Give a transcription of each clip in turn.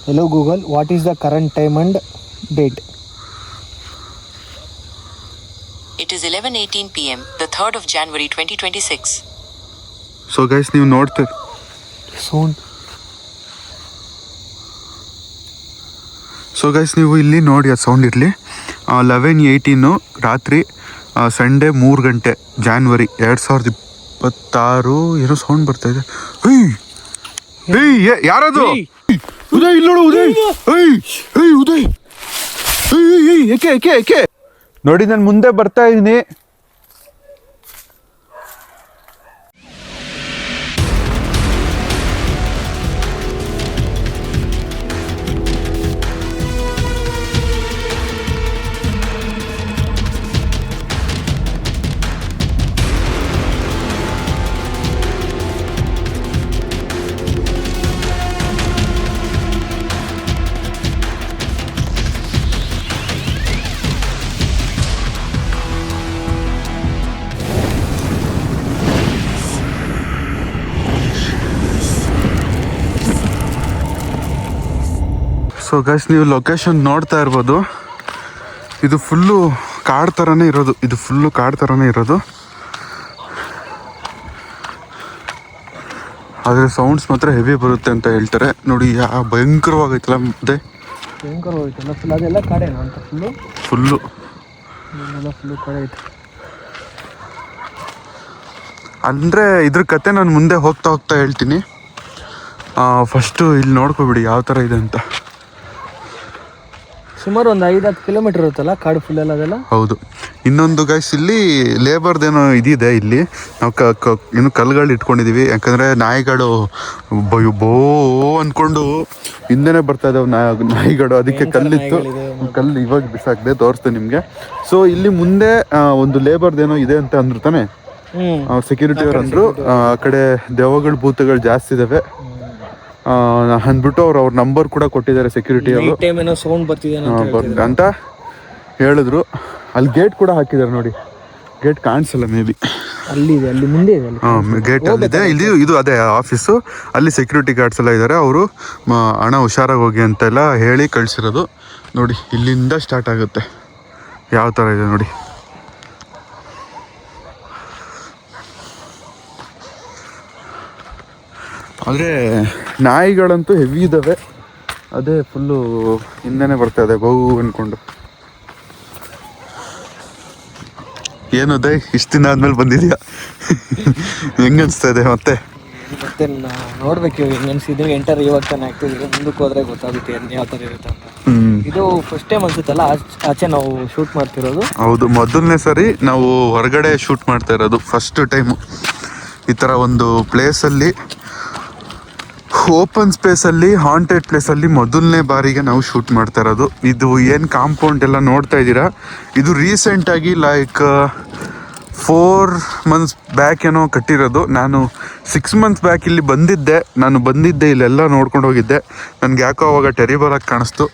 Hello Google, what is the current time and date? It is 11:18 p.m. the 3rd of January 2026. So guys ನೀವು ನೋಡ್ತೀರಿ Soon. So guys ನೀವು ಇಲ್ಲಿ ನೋಡಿ ಅದು sound ಇರಲಿ. 11:18 ರಾತ್ರಿ ಸಂಡೇ 3 ಗಂಟೆ ಜಾನ್ವರಿ 2026 ಏನೋ ಸೌಂಡ್ ಬರ್ತಾ ಇದೆ. ಯಾರದು? ಉದಯ್ ಇಲ್ಲಿ ನೋಡು ಉದಯ್. ಉದಯ್ ಏಕೆ ಏಕೆ ಏಕೆ ನೋಡಿ ನಾನು ಮುಂದೆ ಬರ್ತಾ ಇದ್ದೀನಿ. ಸೊ ಗೈಸ್ ನೀವು ಲೊಕೇಶನ್ ನೋಡ್ತಾ ಇರ್ಬೋದು. ಇದು ಫುಲ್ಲು ಕಾಡು ಥರನೇ ಇರೋದು. ಆದರೆ ಸೌಂಡ್ಸ್ ಮಾತ್ರ ಹೆವಿ ಬರುತ್ತೆ ಅಂತ ಹೇಳ್ತಾರೆ. ನೋಡಿ ಭಯಂಕರವಾಗೈತಲ್ಲ ಮುದ್ದೆ. ಭಯಂಕರವಾಗೈತಲ್ಲ ಫುಲ್. ಅದೆಲ್ಲ ಕಾಡೇನೋ ಅಂತ ಫುಲ್ಲು ಕಾಡೆ ಐತೆ. ಅಂದರೆ ಇದ್ರ ಕತೆ ನಾನು ಮುಂದೆ ಹೋಗ್ತಾ ಹೇಳ್ತೀನಿ. ಫಸ್ಟು ಇಲ್ಲಿ ನೋಡ್ಕೊಬಿಡಿ ಯಾವ ಥರ ಇದೆ ಅಂತ. ಸುಮಾರು ಒಂದು 5-10 ಕಿಲೋಮೀಟರ್ ಇರುತ್ತಲ್ಲ ಕಾಡು ಫುಲ್ ಎಲ್ಲ ಅದೆಲ್ಲ. ಹೌದು. ಇನ್ನೊಂದು ಗೈಸ್ ಇಲ್ಲಿ ಲೇಬರ್ದೇನೋ ಇದಿದೆ. ಇಲ್ಲಿ ನಾವು ಇನ್ನು ಕಲ್ಲುಗಳು ಇಟ್ಕೊಂಡಿದ್ದೀವಿ. ಯಾಕಂದರೆ ನಾಯಿಗಳು ಬೋ ಅಂದ್ಕೊಂಡು ಹಿಂದೆನೇ ಬರ್ತಾ ಇದ್ದಾವೆ ನಾಯಿಗಳು. ಅದಕ್ಕೆ ಕಲ್ಲು ಇವಾಗ ಬಿಸಾಕ್ದೆ ತೋರಿಸ್ದೆ ನಿಮಗೆ. ಸೊ ಇಲ್ಲಿ ಮುಂದೆ ಒಂದು ಲೇಬರ್ದೇನೋ ಇದೆ ಅಂತ ಅಂದ್ರು ತಾನೆ ಸೆಕ್ಯೂರಿಟಿ ಅವ್ರು ಅಂದರು. ಆ ಕಡೆ ದೆವ್ವಗಳು ಭೂತಗಳು ಜಾಸ್ತಿ ಇದಾವೆ ಅಂದ್ಬಿಟ್ಟು ಅವ್ರ ನಂಬರ್ ಕೂಡ ಕೊಟ್ಟಿದ್ದಾರೆ ಸೆಕ್ಯೂರಿಟಿ ಅವರು. ಸೌಂಡ್ ಬರ್ತಿದೆ ಅಂತ ಹೇಳಿದ್ರು. ಅಲ್ಲಿ ಗೇಟ್ ಕೂಡ ಹಾಕಿದ್ದಾರೆ ನೋಡಿ. ಗೇಟ್ ಕಾಣಿಸಲ್ಲ ಮೇ ಬಿ. ಅಲ್ಲಿ ಮುಂದೆ ಇದೆ. ಗೇಟ್ ಅಲ್ಲಿದೆ. ಇದು ಅದೇ ಆಫೀಸು. ಅಲ್ಲಿ ಸೆಕ್ಯೂರಿಟಿ ಗಾರ್ಡ್ಸ್ ಎಲ್ಲ ಇದ್ದಾರೆ. ಅವರು ಹಣ ಹುಷಾರಾಗಿ ಹೋಗಿ ಅಂತೆಲ್ಲ ಹೇಳಿ ಕಳಿಸಿರೋದು. ನೋಡಿ ಇಲ್ಲಿಂದ ಸ್ಟಾರ್ಟ್ ಆಗುತ್ತೆ. ಯಾವ ಥರ ಇದೆ ನೋಡಿ. ಆದರೆ ನಾಯಿಗಳಂತೂ ಹೆವಿ ಇದ್ದಾವೆ. ಅದೇ ಫುಲ್ಲು ಹಿಂದೆನೇ ಬರ್ತಾ ಇದೆ ಬಹು ಅಂದ್ಕೊಂಡು. ಏನು ದೈ ಇಷ್ಟು ದಿನ ಆದ್ಮೇಲೆ ಬಂದಿದ್ಯಾ? ಹೆಂಗ ಅನಿಸ್ತಾ ಇದೆ ಮತ್ತೆ ನೋಡ್ಬೇಕು ಹೆಂಗ ಅನ್ಸಿದ್ರೆ. ಎಂಟರ್ ಇವಾಗ ತಾನೆ ಆಗ್ತಿದ್ರೆ ಮುಂದಕ್ಕೆ ಹೋದ್ರೆ ಗೊತ್ತಾಗುತ್ತೆ ಯಾವ ಥರ ಇರುತ್ತೆ ಅಂತ. ಇದು ಫಸ್ಟ್ ಟೈಮ್ ಅನ್ಸುತ್ತಲ್ಲ ಆಚೆ ನಾವು ಶೂಟ್ ಮಾಡ್ತಿರೋದು. ಹೌದು, ಮೊದಲನೇ ಸರಿ ನಾವು ಹೊರಗಡೆ ಶೂಟ್ ಮಾಡ್ತಾ ಇರೋದು. ಫಸ್ಟ್ ಟೈಮು ಈ ಥರ ಒಂದು ಪ್ಲೇಸಲ್ಲಿ, ಓಪನ್ ಸ್ಪೇಸಲ್ಲಿ, ಹಾಂಟೆಡ್ ಪ್ಲೇಸಲ್ಲಿ ಮೊದಲನೇ ಬಾರಿಗೆ ನಾವು ಶೂಟ್ ಮಾಡ್ತಾ ಇರೋದು. ಇದು ಏನು ಕಾಂಪೌಂಡ್ ಎಲ್ಲ ನೋಡ್ತಾ ಇದ್ದೀರಾ, ಇದು ರೀಸೆಂಟಾಗಿ ಲೈಕ್ 4 months ಬ್ಯಾಕ್ ಏನೋ ಕಟ್ಟಿರೋದು. ನಾನು 6 months ಬ್ಯಾಕ್ ಇಲ್ಲಿ ಬಂದಿದ್ದೆ. ಇಲ್ಲೆಲ್ಲ ನೋಡ್ಕೊಂಡು ಹೋಗಿದ್ದೆ. ನನಗೆ ಯಾಕೋ ಅವಾಗ ಟೆರಿಬಲ್ ಆಗಿ ಕಾಣಿಸ್ತು.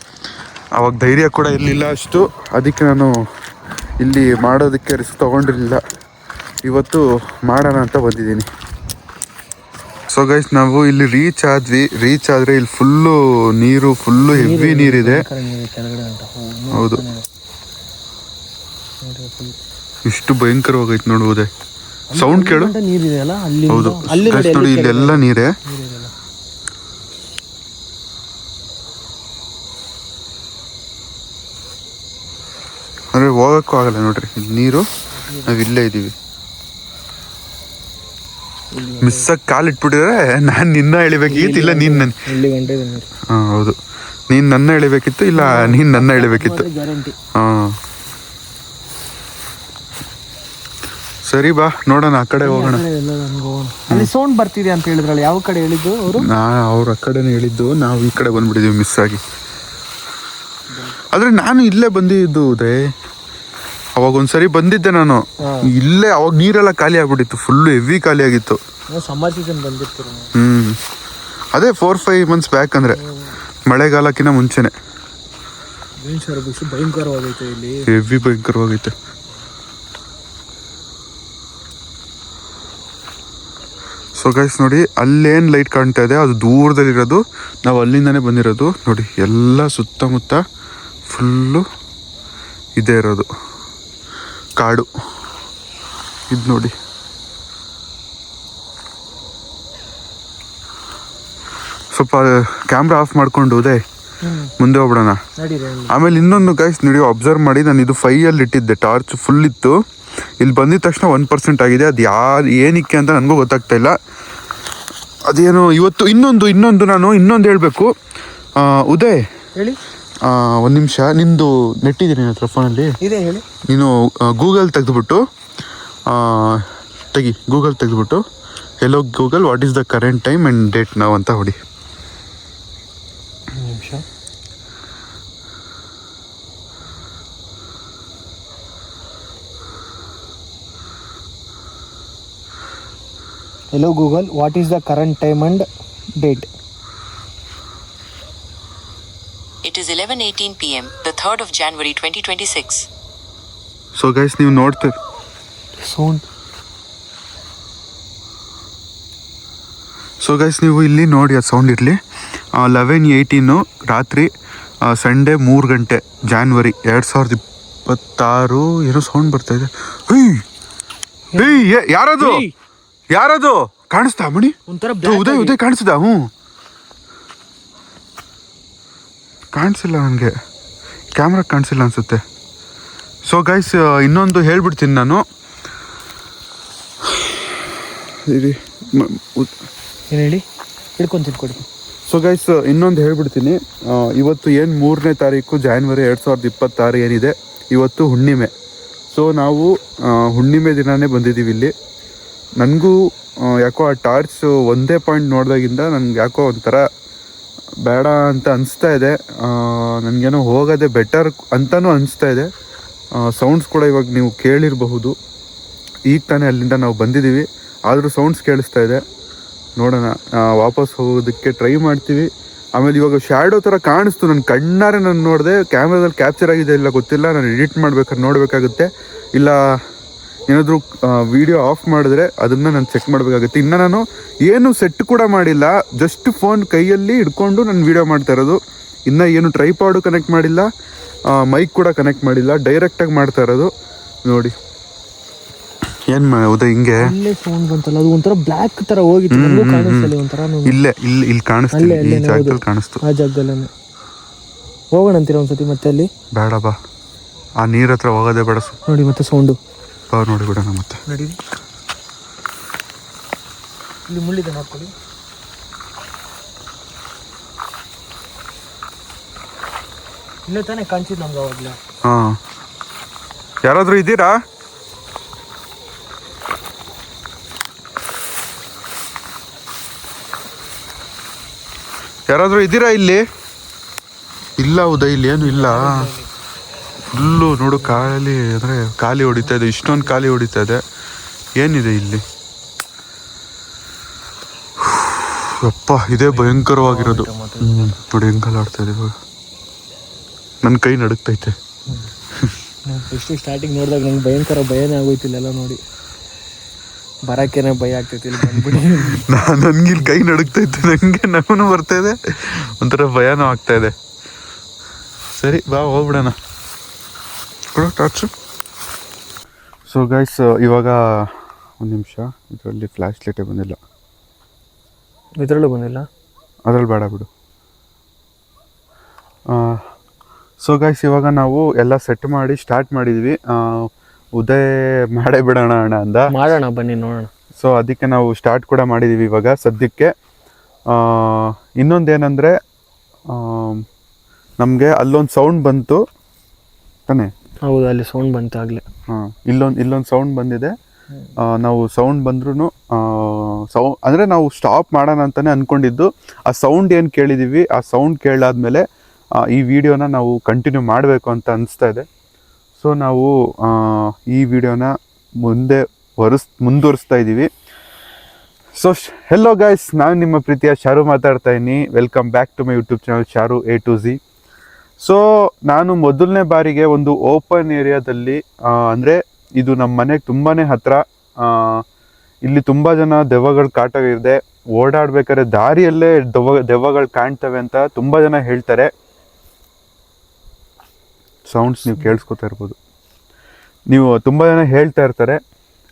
ಅವಾಗ ಧೈರ್ಯ ಕೂಡ ಇರಲಿಲ್ಲ ಅಷ್ಟು. ಅದಕ್ಕೆ ನಾನು ಇಲ್ಲಿ ಮಾಡೋದಕ್ಕೆ ರಿಸ್ಕ್ ತೊಗೊಂಡಿರಲಿಲ್ಲ. ಇವತ್ತು ಮಾಡೋಣ ಅಂತ ಬಂದಿದ್ದೀನಿ. ಸೊ ಗೈಸ್ ನಾವು ಇಲ್ಲಿ ರೀಚ್ ಆದರೆ ಇಲ್ಲಿ ಫುಲ್ಲು ನೀರು, ಫುಲ್ಲು ಹೆವಿ ನೀರಿದೆ. ಹೌದು, ಇಷ್ಟು ಭಯಂಕರವಾಗೈತೆ ನೋಡುವುದೇ. ಸೌಂಡ್ ಕೇಳು. ಹೌದು ಗೈಸ್ ನೋಡಿ, ಇಲ್ಲೆಲ್ಲ ನೀರೇ. ಅಂದರೆ ಹೋಗೋಕ್ಕೂ ಆಗಲ್ಲ ನೋಡ್ರಿ ನೀರು. ನಾವು ಇಲ್ಲೇ ಇದ್ದೀವಿ. ಮಿಸ್ಸಾಗಿ ಕಾಲು ಇಟ್ಬಿಟ್ಟಿದ್ರೆ ನಾನು ನಿನ್ನ ಎಳಿಬೇಕಿತ್ತು, ಇಲ್ಲ ನೀನು ನನ್ನ. ಹೌದು, ನೀನು ನನ್ನ ಎಳಿಬೇಕಿತ್ತು, ಇಲ್ಲ ನೀನು ನನ್ನ ಎಳಿಬೇಕಿತ್ತು. ಹಾಂ ಸರಿ ಬಾ ನೋಡೋಣ, ಆ ಕಡೆ ಹೋಗೋಣ. ಅಲ್ಲಿ ಸೌಂಡ್ ಬರ್ತಿದೆ ಅಂತ ಹೇಳಿದ್ರಲ್ಲ, ಯಾವ ಕಡೆ ಹೇಳಿದ್ದು ಅವರು? ಅವ್ರು ಆ ಕಡೆನೇ ಹೇಳಿದ್ದು, ನಾವು ಈ ಕಡೆ ಬಂದ್ಬಿಟ್ಟಿದ್ದೀವಿ ಮಿಸ್ ಆಗಿ. ಆದರೆ ನಾನು ಇಲ್ಲೇ ಬಂದಿದ್ದು ಉದಯ್. ಅವಾಗ ಒಂದ್ಸರಿ ಬಂದಿದ್ದೆ ನಾನು ಇಲ್ಲೇ. ಅವಾಗ ನೀರೆಲ್ಲ ಖಾಲಿ ಆಗ್ಬಿಟ್ಟಿತ್ತು, ಫುಲ್ಲು ಹೆವಿ ಖಾಲಿ ಆಗಿತ್ತು. ಅದೇ 4-5 months ಬ್ಯಾಕ್, ಅಂದರೆ ಮಳೆಗಾಲಕ್ಕಿಂತ ಮುಂಚೆನೆ. ಹೆವಿ ಭಯಂಕರವಾಗೈತೆ. ಸೊ ಸೊ ಗೈಸ್ ನೋಡಿ ಅಲ್ಲೇನು ಲೈಟ್ ಕಾಣ್ತಾ ಇದೆ ಅದು ದೂರದಲ್ಲಿರೋದು, ನಾವು ಅಲ್ಲಿಂದನೇ ಬಂದಿರೋದು. ನೋಡಿ ಎಲ್ಲ ಸುತ್ತಮುತ್ತ ಫುಲ್ಲು ಇದೇ ಇರೋದು ಕಾಡು. ಇದು ನೋಡಿ ಸ್ವಲ್ಪ ಕ್ಯಾಮ್ರಾ ಆಫ್ ಮಾಡ್ಕೊಂಡು ಉದಯ್ ಮುಂದೆ ಹೋಗ್ಬಿಡೋಣ. ಆಮೇಲೆ ಇನ್ನೊಂದು ಗೈಸ್ ನೋಡಿ ಅಬ್ಸರ್ವ್ ಮಾಡಿ, ನಾನು ಇದು 5 ಇಟ್ಟಿದ್ದೆ, ಟಾರ್ಚ್ ಫುಲ್ ಇತ್ತು. ಇಲ್ಲಿ ಬಂದಿದ ತಕ್ಷಣ 1% ಆಗಿದೆ. ಅದು ಏನಕ್ಕೆ ಅಂತ ನನಗೂ ಗೊತ್ತಾಗ್ತಾ ಇಲ್ಲ. ಅದೇನು ಇವತ್ತು ಇನ್ನೊಂದು ನಾನು ಹೇಳಬೇಕು. ಉದಯ್ ಹೇಳಿ, ಒಂದು ನಿಮಿಷ, ನಿಮ್ಮದು ನೆಟ್ ಇದೆ ನಿನ್ನ ಹತ್ರ ಫೋನಲ್ಲಿ? ಇದೆ ಹೇಳಿ. ನೀನು ಗೂಗಲ್ ತೆಗೆದುಬಿಟ್ಟು ಗೂಗಲ್ ತೆಗೆದುಬಿಟ್ಟು hello Google what is the current time and date ನಾವು ಅಂತ ಹೊಡಿ. ನಿಮಿಷ. Hello Google, what is the current time and date? It is 11:18 p.m., the 3rd of January 2026. So guys ನೀವು ನೋಡ್ತೀರಿ Sound. ಸೊ ಗೈಸ್ ನೀವು ಇಲ್ಲಿ ನೋಡಿ, ಅದು ಸೌಂಡ್ ಇರಲಿ. 11:18 ರಾತ್ರಿ, ಸಂಡೇ 3 ಗಂಟೆ, ಜಾನ್ವರಿ 2026. ಏನೋ ಸೌಂಡ್ ಬರ್ತಾ ಇದೆ. ಯಾರದು ಕಾಣಿಸ್ತಾ ಮಣಿ? ಒಂಥರ ಉದಯ್ ಕಾಣಿಸ್ದ? ಕಾಣಿಸಿಲ್ಲ ನನಗೆ, ಕ್ಯಾಮ್ರಾ ಕಾಣಿಸಿಲ್ಲ ಅನ್ಸುತ್ತೆ. ಸೊ ಗೈಸ್ ಇನ್ನೊಂದು ಹೇಳ್ಬಿಡ್ತೀನಿ ನಾನು. ಏನು ಹೇಳಿ, ಹಿಡ್ಕೊಂಡು ಕೊಡಿ. ಸೊ ಗೈಸ್ ಇನ್ನೊಂದು ಹೇಳ್ಬಿಡ್ತೀನಿ. ಇವತ್ತು ಏನು 3ನೇ ತಾರೀಕು ಜಾನ್ವರಿ 2026 ಏನಿದೆ, ಇವತ್ತು ಹುಣ್ಣಿಮೆ. ಸೊ ನಾವು ಹುಣ್ಣಿಮೆ ದಿನವೇ ಬಂದಿದ್ದೀವಿ ಇಲ್ಲಿ. ನನಗೂ ಯಾಕೋ ಆ ಟಾರ್ಚ್ ಒಂದೇ ಪಾಯಿಂಟ್ ನೋಡಿದಾಗಿಂದ ನನಗೆ ಯಾಕೋ ಒಂಥರ ಬೇಡ ಅಂತ ಅನಿಸ್ತಾ ಇದೆ. ನನಗೇನೋ ಹೋಗೋದೇ ಬೆಟರ್ ಅಂತಲೂ ಅನಿಸ್ತಾ ಇದೆ. ಸೌಂಡ್ಸ್ ಕೂಡ ಇವಾಗ ನೀವು ಕೇಳಿರಬಹುದು. ಈಗ ತಾನೇ ಅಲ್ಲಿಂದ ನಾವು ಬಂದಿದ್ದೀವಿ, ಆದರೂ ಸೌಂಡ್ಸ್ ಕೇಳಿಸ್ತಾ ಇದೆ. ನೋಡೋಣ, ವಾಪಸ್ ಹೋಗೋದಕ್ಕೆ ಟ್ರೈ ಮಾಡ್ತೀವಿ. ಆಮೇಲೆ ಇವಾಗ ಶ್ಯಾಡೋ ಥರ ಕಾಣಿಸ್ತು, ನನ್ನ ಕಣ್ಣಾರೆ ನಾನು ನೋಡಿದೆ. ಕ್ಯಾಮ್ರಾದಲ್ಲಿ ಕ್ಯಾಪ್ಚರ್ ಆಗಿದೆ ಇಲ್ಲ ಗೊತ್ತಿಲ್ಲ, ನಾನು ಎಡಿಟ್ ಮಾಡ್ಬೇಕಾದ್ರೆ ನೋಡಬೇಕಾಗುತ್ತೆ. ಇಲ್ಲ ಏನಾದರೂ ವಿಡಿಯೋ ಆಫ್ ಮಾಡಿದ್ರೆ ಅದನ್ನು ನಾನು ಚೆಕ್ ಮಾಡಬೇಕಾಗುತ್ತೆ. ಇನ್ನು ನಾನು ಏನು ಸೆಟ್ ಕೂಡ ಮಾಡಿಲ್ಲ, ಜಸ್ಟ್ ಫೋನ್ ಕೈಯಲ್ಲಿ ಹಿಡ್ಕೊಂಡು ನಾನು ವೀಡಿಯೋ ಮಾಡ್ತಾ ಇರೋದು. ಇನ್ನು ಏನು ಟ್ರೈಪಾಡು ಕನೆಕ್ಟ್ ಮಾಡಿಲ್ಲ, ಮೈಕ್ ಕೂಡ ಕನೆಕ್ಟ್ ಮಾಡಿಲ್ಲ, ಡೈರೆಕ್ಟಾಗಿ ಮಾಡ್ತಾ ಇರೋದು. ನೋಡಿ ಏನು ಉದಯ್ ಹಿಂಗೆ ಸೌಂಡ್ ಬಂತಲ್ಲ, ಅದು ಒಂಥರ ಬ್ಲ್ಯಾಕ್ ಥರ ಹೋಗಿತ್ತು, ಕಾಣಿಸ್ತಲ್ಲ ಒಂಥರ. ಇಲ್ಲಿ ಕಾಣಿಸ್ತಿಲ್ಲ, ಈ ಜಾಗದಲ್ಲಿ ಕಾಣಿಸ್ತು. ಆ ಜಾಗದಲ್ಲೇ ಹೋಗೋಣ ಅಂತೀರ ಒಂದ್ಸತಿ ಮತ್ತೆ ಅಲ್ಲಿ? ಬೇಡ ಬಾ, ಆ ನೀರ ಹತ್ರ ಹೋಗೋದೇ ಬೇಡ. ನೋಡಿ ಮತ್ತೆ ಸೌಂಡು ಬಾ ನೋಡಿ ಬಿಡೋಣ ಮತ್ತೆ. ನಡೀರಿ, ಇಲ್ಲಿ ಮುಳ್ಳಿದೆ ನೋಡ್ಕೊಳ್ಳಿ. ಇಲ್ಲೇ ತಾನೇ ಕಾಣಿಸಿದ್ ನಮ್ಗೆ ಅವಾಗಲೇ. ಹಾಂ, ಯಾರಾದರೂ ಇದ್ದೀರಾ? ಯಾರಾದರೂ ಇದ್ದೀರಾ ಇಲ್ಲಿ? ಇಲ್ಲ ಉದಯ್, ಇಲ್ಲಿ ಏನು ಇಲ್ಲ. ಫುಲ್ಲು ನೋಡು ಖಾಲಿ, ಅಂದರೆ ಖಾಲಿ ಹೊಡಿತಾ ಇದೆ, ಇಷ್ಟೊಂದು ಖಾಲಿ ಹೊಡಿತಾ ಇದೆ. ಏನಿದೆ ಇಲ್ಲಿ? ಅಪ್ಪ, ಇದೇ ಭಯಂಕರವಾಗಿರೋದು. ನೋಡಿ ಹೆಂಗಲ್ಲ ಆಡ್ತಾ ಇದೆ ಇವಾಗ. ನನ್ನ ಕೈ ನಡುಕ್ತೈತೆ. ಎಷ್ಟು ಸ್ಟಾರ್ಟಿಂಗ್ ನೋಡಿದಾಗ ನಂಗೆ ಭಯಂಕರ ಭಯನೇ ಆಗೋಯ್ತಿಲ್ಲ ನೋಡಿ. ಬರೋಕ್ಕೇನೆ ಭಯ ಆಗ್ತೈತಿ ಇಲ್ಲಿ ಬಂದ್ಬಿಡಿ. ನನಗೆ ಇಲ್ಲಿ ಕೈ ನಡುಕ್ತೈತೆ, ನನಗೆ ನಗು ಬರ್ತಾ ಇದೆ, ಒಂಥರ ಭಯನೂ ಆಗ್ತಾ ಇದೆ. ಸರಿ ಬಾ ಹೋಗ್ಬಿಡೋಣ. ಟಾರ್ಚು. ಸೊ ಗೈಸ್ ಇವಾಗ ಒಂದು ನಿಮಿಷ, ಇದರಲ್ಲಿ ಫ್ಲ್ಯಾಶ್ ಲೈಟೇ ಬಂದಿಲ್ಲ. ಇದರಲ್ಲೂ ಬಂದಿಲ್ಲ? ಅದ್ರಲ್ಲಿ ಬೇಡ ಬಿಡು. ಸೊ ಗೈಸ್ ಇವಾಗ ನಾವು ಎಲ್ಲ ಸೆಟ್ ಮಾಡಿ ಸ್ಟಾರ್ಟ್ ಮಾಡಿದ್ವಿ. ಉದಯ್ ಮಾಡೇ ಬಿಡೋಣ ಅಣ್ಣ ಅಂದ. ಮಾಡೋಣ ಬನ್ನಿ ನೋಡೋಣ. ಸೊ ಅದಕ್ಕೆ ನಾವು ಸ್ಟಾರ್ಟ್ ಕೂಡ ಮಾಡಿದ್ದೀವಿ ಇವಾಗ ಸದ್ಯಕ್ಕೆ. ಇನ್ನೊಂದೇನೆಂದರೆ ನಮಗೆ ಅಲ್ಲೊಂದು ಸೌಂಡ್ ಬಂತು ತಾನೇ? ಹೌದು, ಅಲ್ಲಿ ಸೌಂಡ್ ಬಂತು ಆಗಲೇ. ಹಾಂ, ಇಲ್ಲೊಂದು ಸೌಂಡ್ ಬಂದಿದೆ. ನಾವು ಸೌಂಡ್ ಬಂದ್ರೂ ಅಂದರೆ ನಾವು ಸ್ಟಾಪ್ ಮಾಡೋಣ ಅಂತಲೇ ಅಂದ್ಕೊಂಡಿದ್ದು. ಆ ಸೌಂಡ್ ಏನು ಕೇಳಿದ್ದೀವಿ, ಆ ಸೌಂಡ್ ಕೇಳಾದ್ಮೇಲೆ ಈ ವಿಡಿಯೋನ ನಾವು ಕಂಟಿನ್ಯೂ ಮಾಡಬೇಕು ಅಂತ ಅನಿಸ್ತಾ ಇದೆ. ಸೊ ನಾವು ಈ ವಿಡಿಯೋನ ಮುಂದುವರಿಸ್ತಾ ಇದ್ದೀವಿ. ಸೊ ಹೆಲೋ ಗೈಸ್, ನಾನು ನಿಮ್ಮ ಪ್ರೀತಿಯ ಶಾರು ಮಾತಾಡ್ತಾ ಇದ್ದೀನಿ. Welcome back to my YouTube channel Sharu A to Z. So ನಾನು ಮೊದಲನೇ ಬಾರಿಗೆ ಒಂದು ಓಪನ್ ಏರಿಯಾದಲ್ಲಿ, ಅಂದರೆ ಇದು ನಮ್ಮ ಮನೆಗೆ ತುಂಬಾ ಹತ್ತಿರ, ಇಲ್ಲಿ ತುಂಬಾ ಜನ ದೆವ್ವಗಳ ಕಾಟ ಇದೆ, ಓಡಾಡ್ಬೇಕಾದ್ರೆ ದಾರಿಯಲ್ಲೇ ದೆವ್ವಗಳು ಕಾಣ್ತವೆ ಅಂತ ತುಂಬಾ ಜನ ಹೇಳ್ತಾರೆ. ಸೌಂಡ್ಸ್ ನೀವು ಕೇಳಿಸ್ಕೊತಾ ಇರ್ಬೋದು, ನೀವು ತುಂಬ ಜನ ಹೇಳ್ತಾ ಇರ್ತಾರೆ.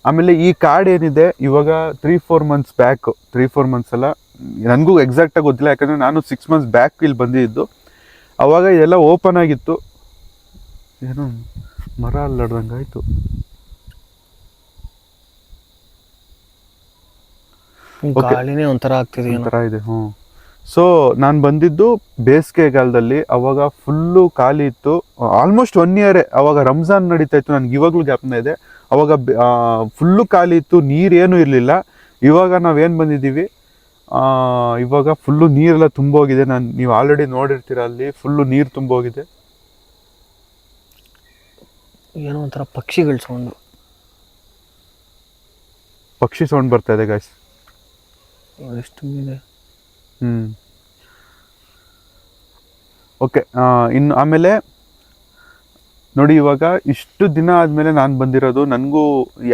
ಆಮೇಲೆ ಈ ಕಾರ್ಡ್ ಏನಿದೆ ಇವಾಗ 3-4 ಮಂತ್ಸ್ ಬ್ಯಾಕ್, 3-4 ಮಂತ್ಸ್ ಅಲ್ಲ, ನನಗೂ ಎಕ್ಸಾಕ್ಟಾಗಿ ಗೊತ್ತಿಲ್ಲ, ಯಾಕಂದರೆ ನಾನು 6 ಮಂತ್ಸ್ ಬ್ಯಾಕ್ ಇಲ್ಲಿ ಬಂದಿದ್ದು. ಅವಾಗ ಇದೆಲ್ಲ ಓಪನ್ ಆಗಿತ್ತು. ಏನೋ ಮರ ಅಲ್ಲಾಡ್ದಂಗಾಯ್ತು. ಗಾಳಿನೇ ಒಂಥರ ಆಗ್ತಿದೆ, ಒಂಥರ ಇದೆ. ಹ್ಞೂ. ಸೊ ನಾನು ಬಂದಿದ್ದು ಬೇಸಿಗೆಗಾಲದಲ್ಲಿ, ಅವಾಗ ಫುಲ್ಲು ಖಾಲಿ ಇತ್ತು. ಆಲ್ಮೋಸ್ಟ್ 1 ಇಯರೇ, ಅವಾಗ ರಂಜಾನ್ ನಡೀತಾ ಇತ್ತು, ನನಗೆ ಇವಾಗಲೂ ಜ್ಞಾಪನ ಇದೆ. ಅವಾಗ ಫುಲ್ಲು ಖಾಲಿ ಇತ್ತು, ನೀರೇನೂ ಇರಲಿಲ್ಲ. ಇವಾಗ ನಾವೇನು ಬಂದಿದ್ದೀವಿ, ಇವಾಗ ಫುಲ್ಲು ನೀರೆಲ್ಲ ತುಂಬೋಗಿದೆ. ನೀವು ಆಲ್ರೆಡಿ ನೋಡಿರ್ತೀರ, ಅಲ್ಲಿ ಫುಲ್ಲು ನೀರು ತುಂಬೋಗಿದೆ. ಏನೋ ಒಂಥರ ಪಕ್ಷಿಗಳ ಸೌಂಡು, ಪಕ್ಷಿ ಸೌಂಡ್ ಬರ್ತಾ ಇದೆ ಗಾಯ್ಸ್. ಎಷ್ಟು ಇದೆ. ಓಕೆ. ಇನ್ನು ಆಮೇಲೆ ನೋಡಿ, ಇವಾಗ ಇಷ್ಟು ದಿನ ಆದಮೇಲೆ ನಾನು ಬಂದಿರೋದು. ನನಗೂ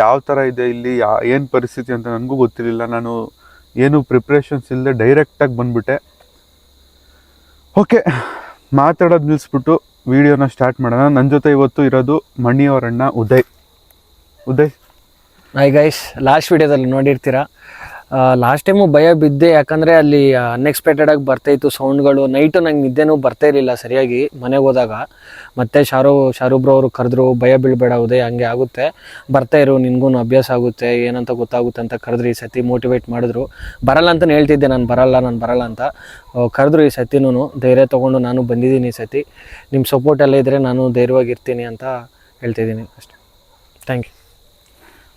ಯಾವ ಥರ ಇದೆ ಇಲ್ಲಿ, ಏನು ಪರಿಸ್ಥಿತಿ ಅಂತ ನನಗೂ ಗೊತ್ತಿರಲಿಲ್ಲ. ನಾನು ಏನು ಪ್ರಿಪ್ರೇಷನ್ಸ್ ಇಲ್ಲದೆ ಡೈರೆಕ್ಟಾಗಿ ಬಂದುಬಿಟ್ಟೆ. ಓಕೆ, ಮಾತಾಡೋದು ನಿಲ್ಲಿಸ್ಬಿಟ್ಟು ವಿಡಿಯೋನ ಸ್ಟಾರ್ಟ್ ಮಾಡೋಣ. ನನ್ನ ಜೊತೆ ಇವತ್ತು ಇರೋದು ಮಣಿಯವರಣ್ಣ ಉದಯ್. ಹಾಯ್ ಗೈಸ್, ಲಾಸ್ಟ್ ವಿಡಿಯೋದಲ್ಲಿ ನೋಡಿರ್ತೀರ, ಲಾಸ್ಟ್ ಟೈಮು ಭಯ ಬಿದ್ದೆ. ಯಾಕಂದರೆ ಅಲ್ಲಿ ಅನ್ಎಕ್ಸ್ಪೆಕ್ಟೆಡಾಗಿ ಬರ್ತಾಯಿತ್ತು ಸೌಂಡ್ಗಳು. ನೈಟು ನಂಗೆ ನಿದ್ದೆನೂ ಬರ್ತಾ ಇರಲಿಲ್ಲ ಸರಿಯಾಗಿ ಮನೆಗೆ ಹೋದಾಗ. ಮತ್ತು ಶಾರುಬ್ರು ಅವರು ಕರೆದ್ರು, ಭಯ ಬೀಳಬೇಡ ಉದಯ್, ಹಂಗೆ ಆಗುತ್ತೆ, ಬರ್ತಾ ಇರು, ನಿನಗೂ ಅಭ್ಯಾಸ ಆಗುತ್ತೆ, ಏನಂತ ಗೊತ್ತಾಗುತ್ತೆ ಅಂತ ಕರೆದ್ರು. ಈ ಸತಿ ಮೋಟಿವೇಟ್ ಮಾಡಿದ್ರು. ಬರಲ್ಲ ಅಂತಲೇ ಹೇಳ್ತಿದ್ದೆ, ನಾನು ಬರಲ್ಲ ಅಂತ. ಕರೆದ್ರು ಈ ಸತಿನೂ. ಧೈರ್ಯ ತೊಗೊಂಡು ನಾನು ಬಂದಿದ್ದೀನಿ. ಈ ಸತಿ ನಿಮ್ಮ ಸಪೋರ್ಟ್ ಎಲ್ಲ ಇದ್ದರೆ ನಾನು ಧೈರ್ಯವಾಗಿರ್ತೀನಿ ಅಂತ ಹೇಳ್ತಿದ್ದೀನಿ ಅಷ್ಟೇ. Thank you.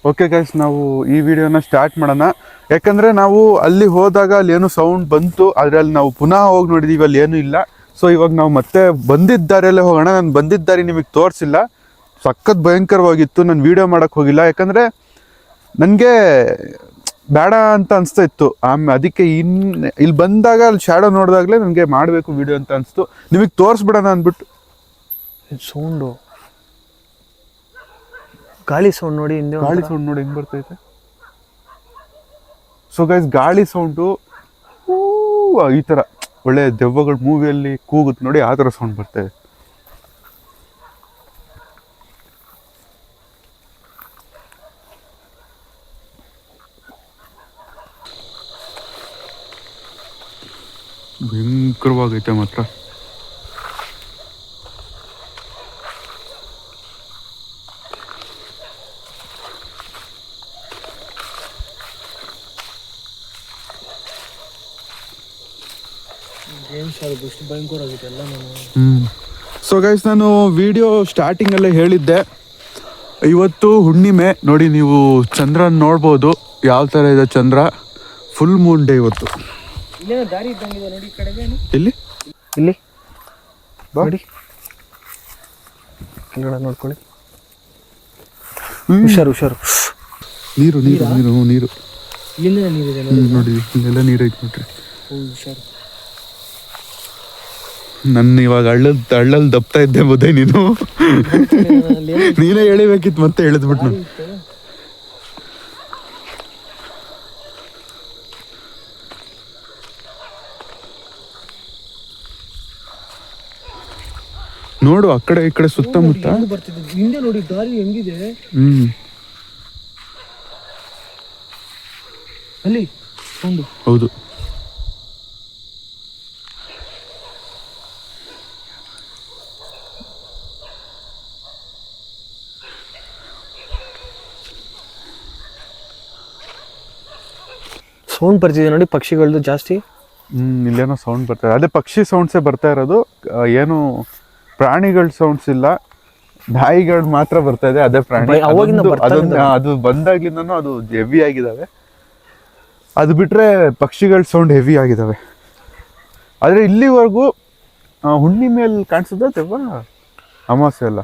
ಓಕೆ ಗೈಸ್, ನಾವು ಈ ವಿಡಿಯೋನ ಸ್ಟಾರ್ಟ್ ಮಾಡೋಣ. ಯಾಕಂದರೆ ನಾವು ಅಲ್ಲಿ ಹೋದಾಗ ಅಲ್ಲಿ ಏನೋ ಸೌಂಡ್ ಬಂತು, ಆದರೆ ಅಲ್ಲಿ ನಾವು ಪುನಃ ಹೋಗಿ ನೋಡಿದ್ದೀವಿ, ಅಲ್ಲಿ ಏನೂ ಇಲ್ಲ. ಸೊ ಇವಾಗ ನಾವು ಮತ್ತೆ ಬಂದಿದ್ದ ದಾರಿಯಲ್ಲೇ ಹೋಗೋಣ. ನಾನು ಬಂದಿದ್ದ ದಾರಿ ನಿಮಗೆ ತೋರಿಸಿಲ್ಲ, ಸಖತ್ ಭಯಂಕರವಾಗಿತ್ತು. ನಾನು ವೀಡಿಯೋ ಮಾಡೋಕ್ಕೆ ಹೋಗಿಲ್ಲ, ಯಾಕಂದರೆ ನನಗೆ ಬೇಡ ಅಂತ ಅನಿಸ್ತಾ ಇತ್ತು. ಅದಕ್ಕೆ ಇಲ್ಲಿ ಬಂದಾಗ ಅಲ್ಲಿ ಶಾಡೋ ನೋಡಿದಾಗಲೇ ನನಗೆ ಮಾಡಬೇಕು ವೀಡಿಯೋ ಅಂತ ಅನಿಸ್ತು. ನಿಮಗೆ ತೋರಿಸ್ಬಿಡೋಣ ಅಂದ್ಬಿಟ್ಟು. ಸೌಂಡು, ಗಾಳಿ ಸೌಂಡ್ ನೋಡಿ, ಹೆಂಗೆ ಬರ್ತೈತೆ. ಸೊ ಗೈಸ್, ಗಾಳಿ ಸೌಂಡು ಈ ಥರ ಒಳ್ಳೆ ದೆವ್ವಗಳು ಮೂವಿಯಲ್ಲಿ ಕೂಗುತ್ತೆ ನೋಡಿ, ಆ ಥರ ಸೌಂಡ್ ಬರ್ತದೆ. ಭಯಂಕರವಾಗೈತೆ ಮಾತ್ರ. ಸೊ ಗೈಸ್, ನಾನು ವಿಡಿಯೋ ಸ್ಟಾರ್ಟಿಂಗಲ್ಲೇ ಹೇಳಿದ್ದೆ, ಇವತ್ತು ಹುಣ್ಣಿಮೆ. ನೋಡಿ, ನೀವು ಚಂದ್ರನ ನೋಡ್ಬೋದು ಯಾವ ಥರ ಇದೆ ಚಂದ್ರ. ಫುಲ್ ಮೂನ್ ಡೇ ಇವತ್ತು. ಇಲ್ಲಿ ನೋಡಿ, ನೋಡ್ಕೊಳ್ಳಿ. ಹುಷಾರು. ನೀರು ನೋಡಿ, ಇಲ್ಲೆಲ್ಲ ನೀರು ಐತೆ ನೋಡ್ರಿ. ನನ್ನ ಇವಾಗ ಹಳ್ಳಲ್ಲಿ ದಪ್ತಾ ಇದ್ದೆ ಬೋದೆ. ನೀನೇ ಹೇಳಿಬೇಕಿತ್ತು, ಮತ್ತೆ ಹೇಳಿದ್ಬಿಟ್ಟು ನಾನು. ನೋಡು, ಆ ಕಡೆ ಈ ಕಡೆ ಸುತ್ತಮುತ್ತ ನೋಡಿ ದಾರಿ ಹೆಂಗಿದೆ. ಅಲ್ಲಿ ಹೌದು. ಸೌಂಡ್ ಬರ್ತಿದೆ ನೋಡಿ, ಪಕ್ಷಿಗಳದ್ದು ಜಾಸ್ತಿ. ಇಲ್ಲೇನೋ ಸೌಂಡ್ ಬರ್ತದೆ, ಅದೇ ಪಕ್ಷಿ ಸೌಂಡ್ಸೇ ಬರ್ತಾ ಇರೋದು. ಏನು ಪ್ರಾಣಿಗಳ ಸೌಂಡ್ಸ್ ಇಲ್ಲ, ನಾಯಿಗಳು ಮಾತ್ರ ಬರ್ತಾ ಇದೆ. ಅದೇ ಪ್ರಾಣಿ, ಅದು ಬಂದಾಗ್ಲಿಂದನೂ ಅದು ಹೆವಿ ಆಗಿದಾವೆ. ಅದು ಬಿಟ್ರೆ ಪಕ್ಷಿಗಳ ಸೌಂಡ್ ಹೆವಿ ಆಗಿದಾವೆ. ಆದ್ರೆ ಇಲ್ಲಿವರೆಗೂ ಹುಣ್ಣಿಮೆಯಲ್ಲಿ ಕಾಣಿಸಿದ ದೆವ್ವ ಅಮಾವಾಸ್ಯೆ ಅಲ್ಲ,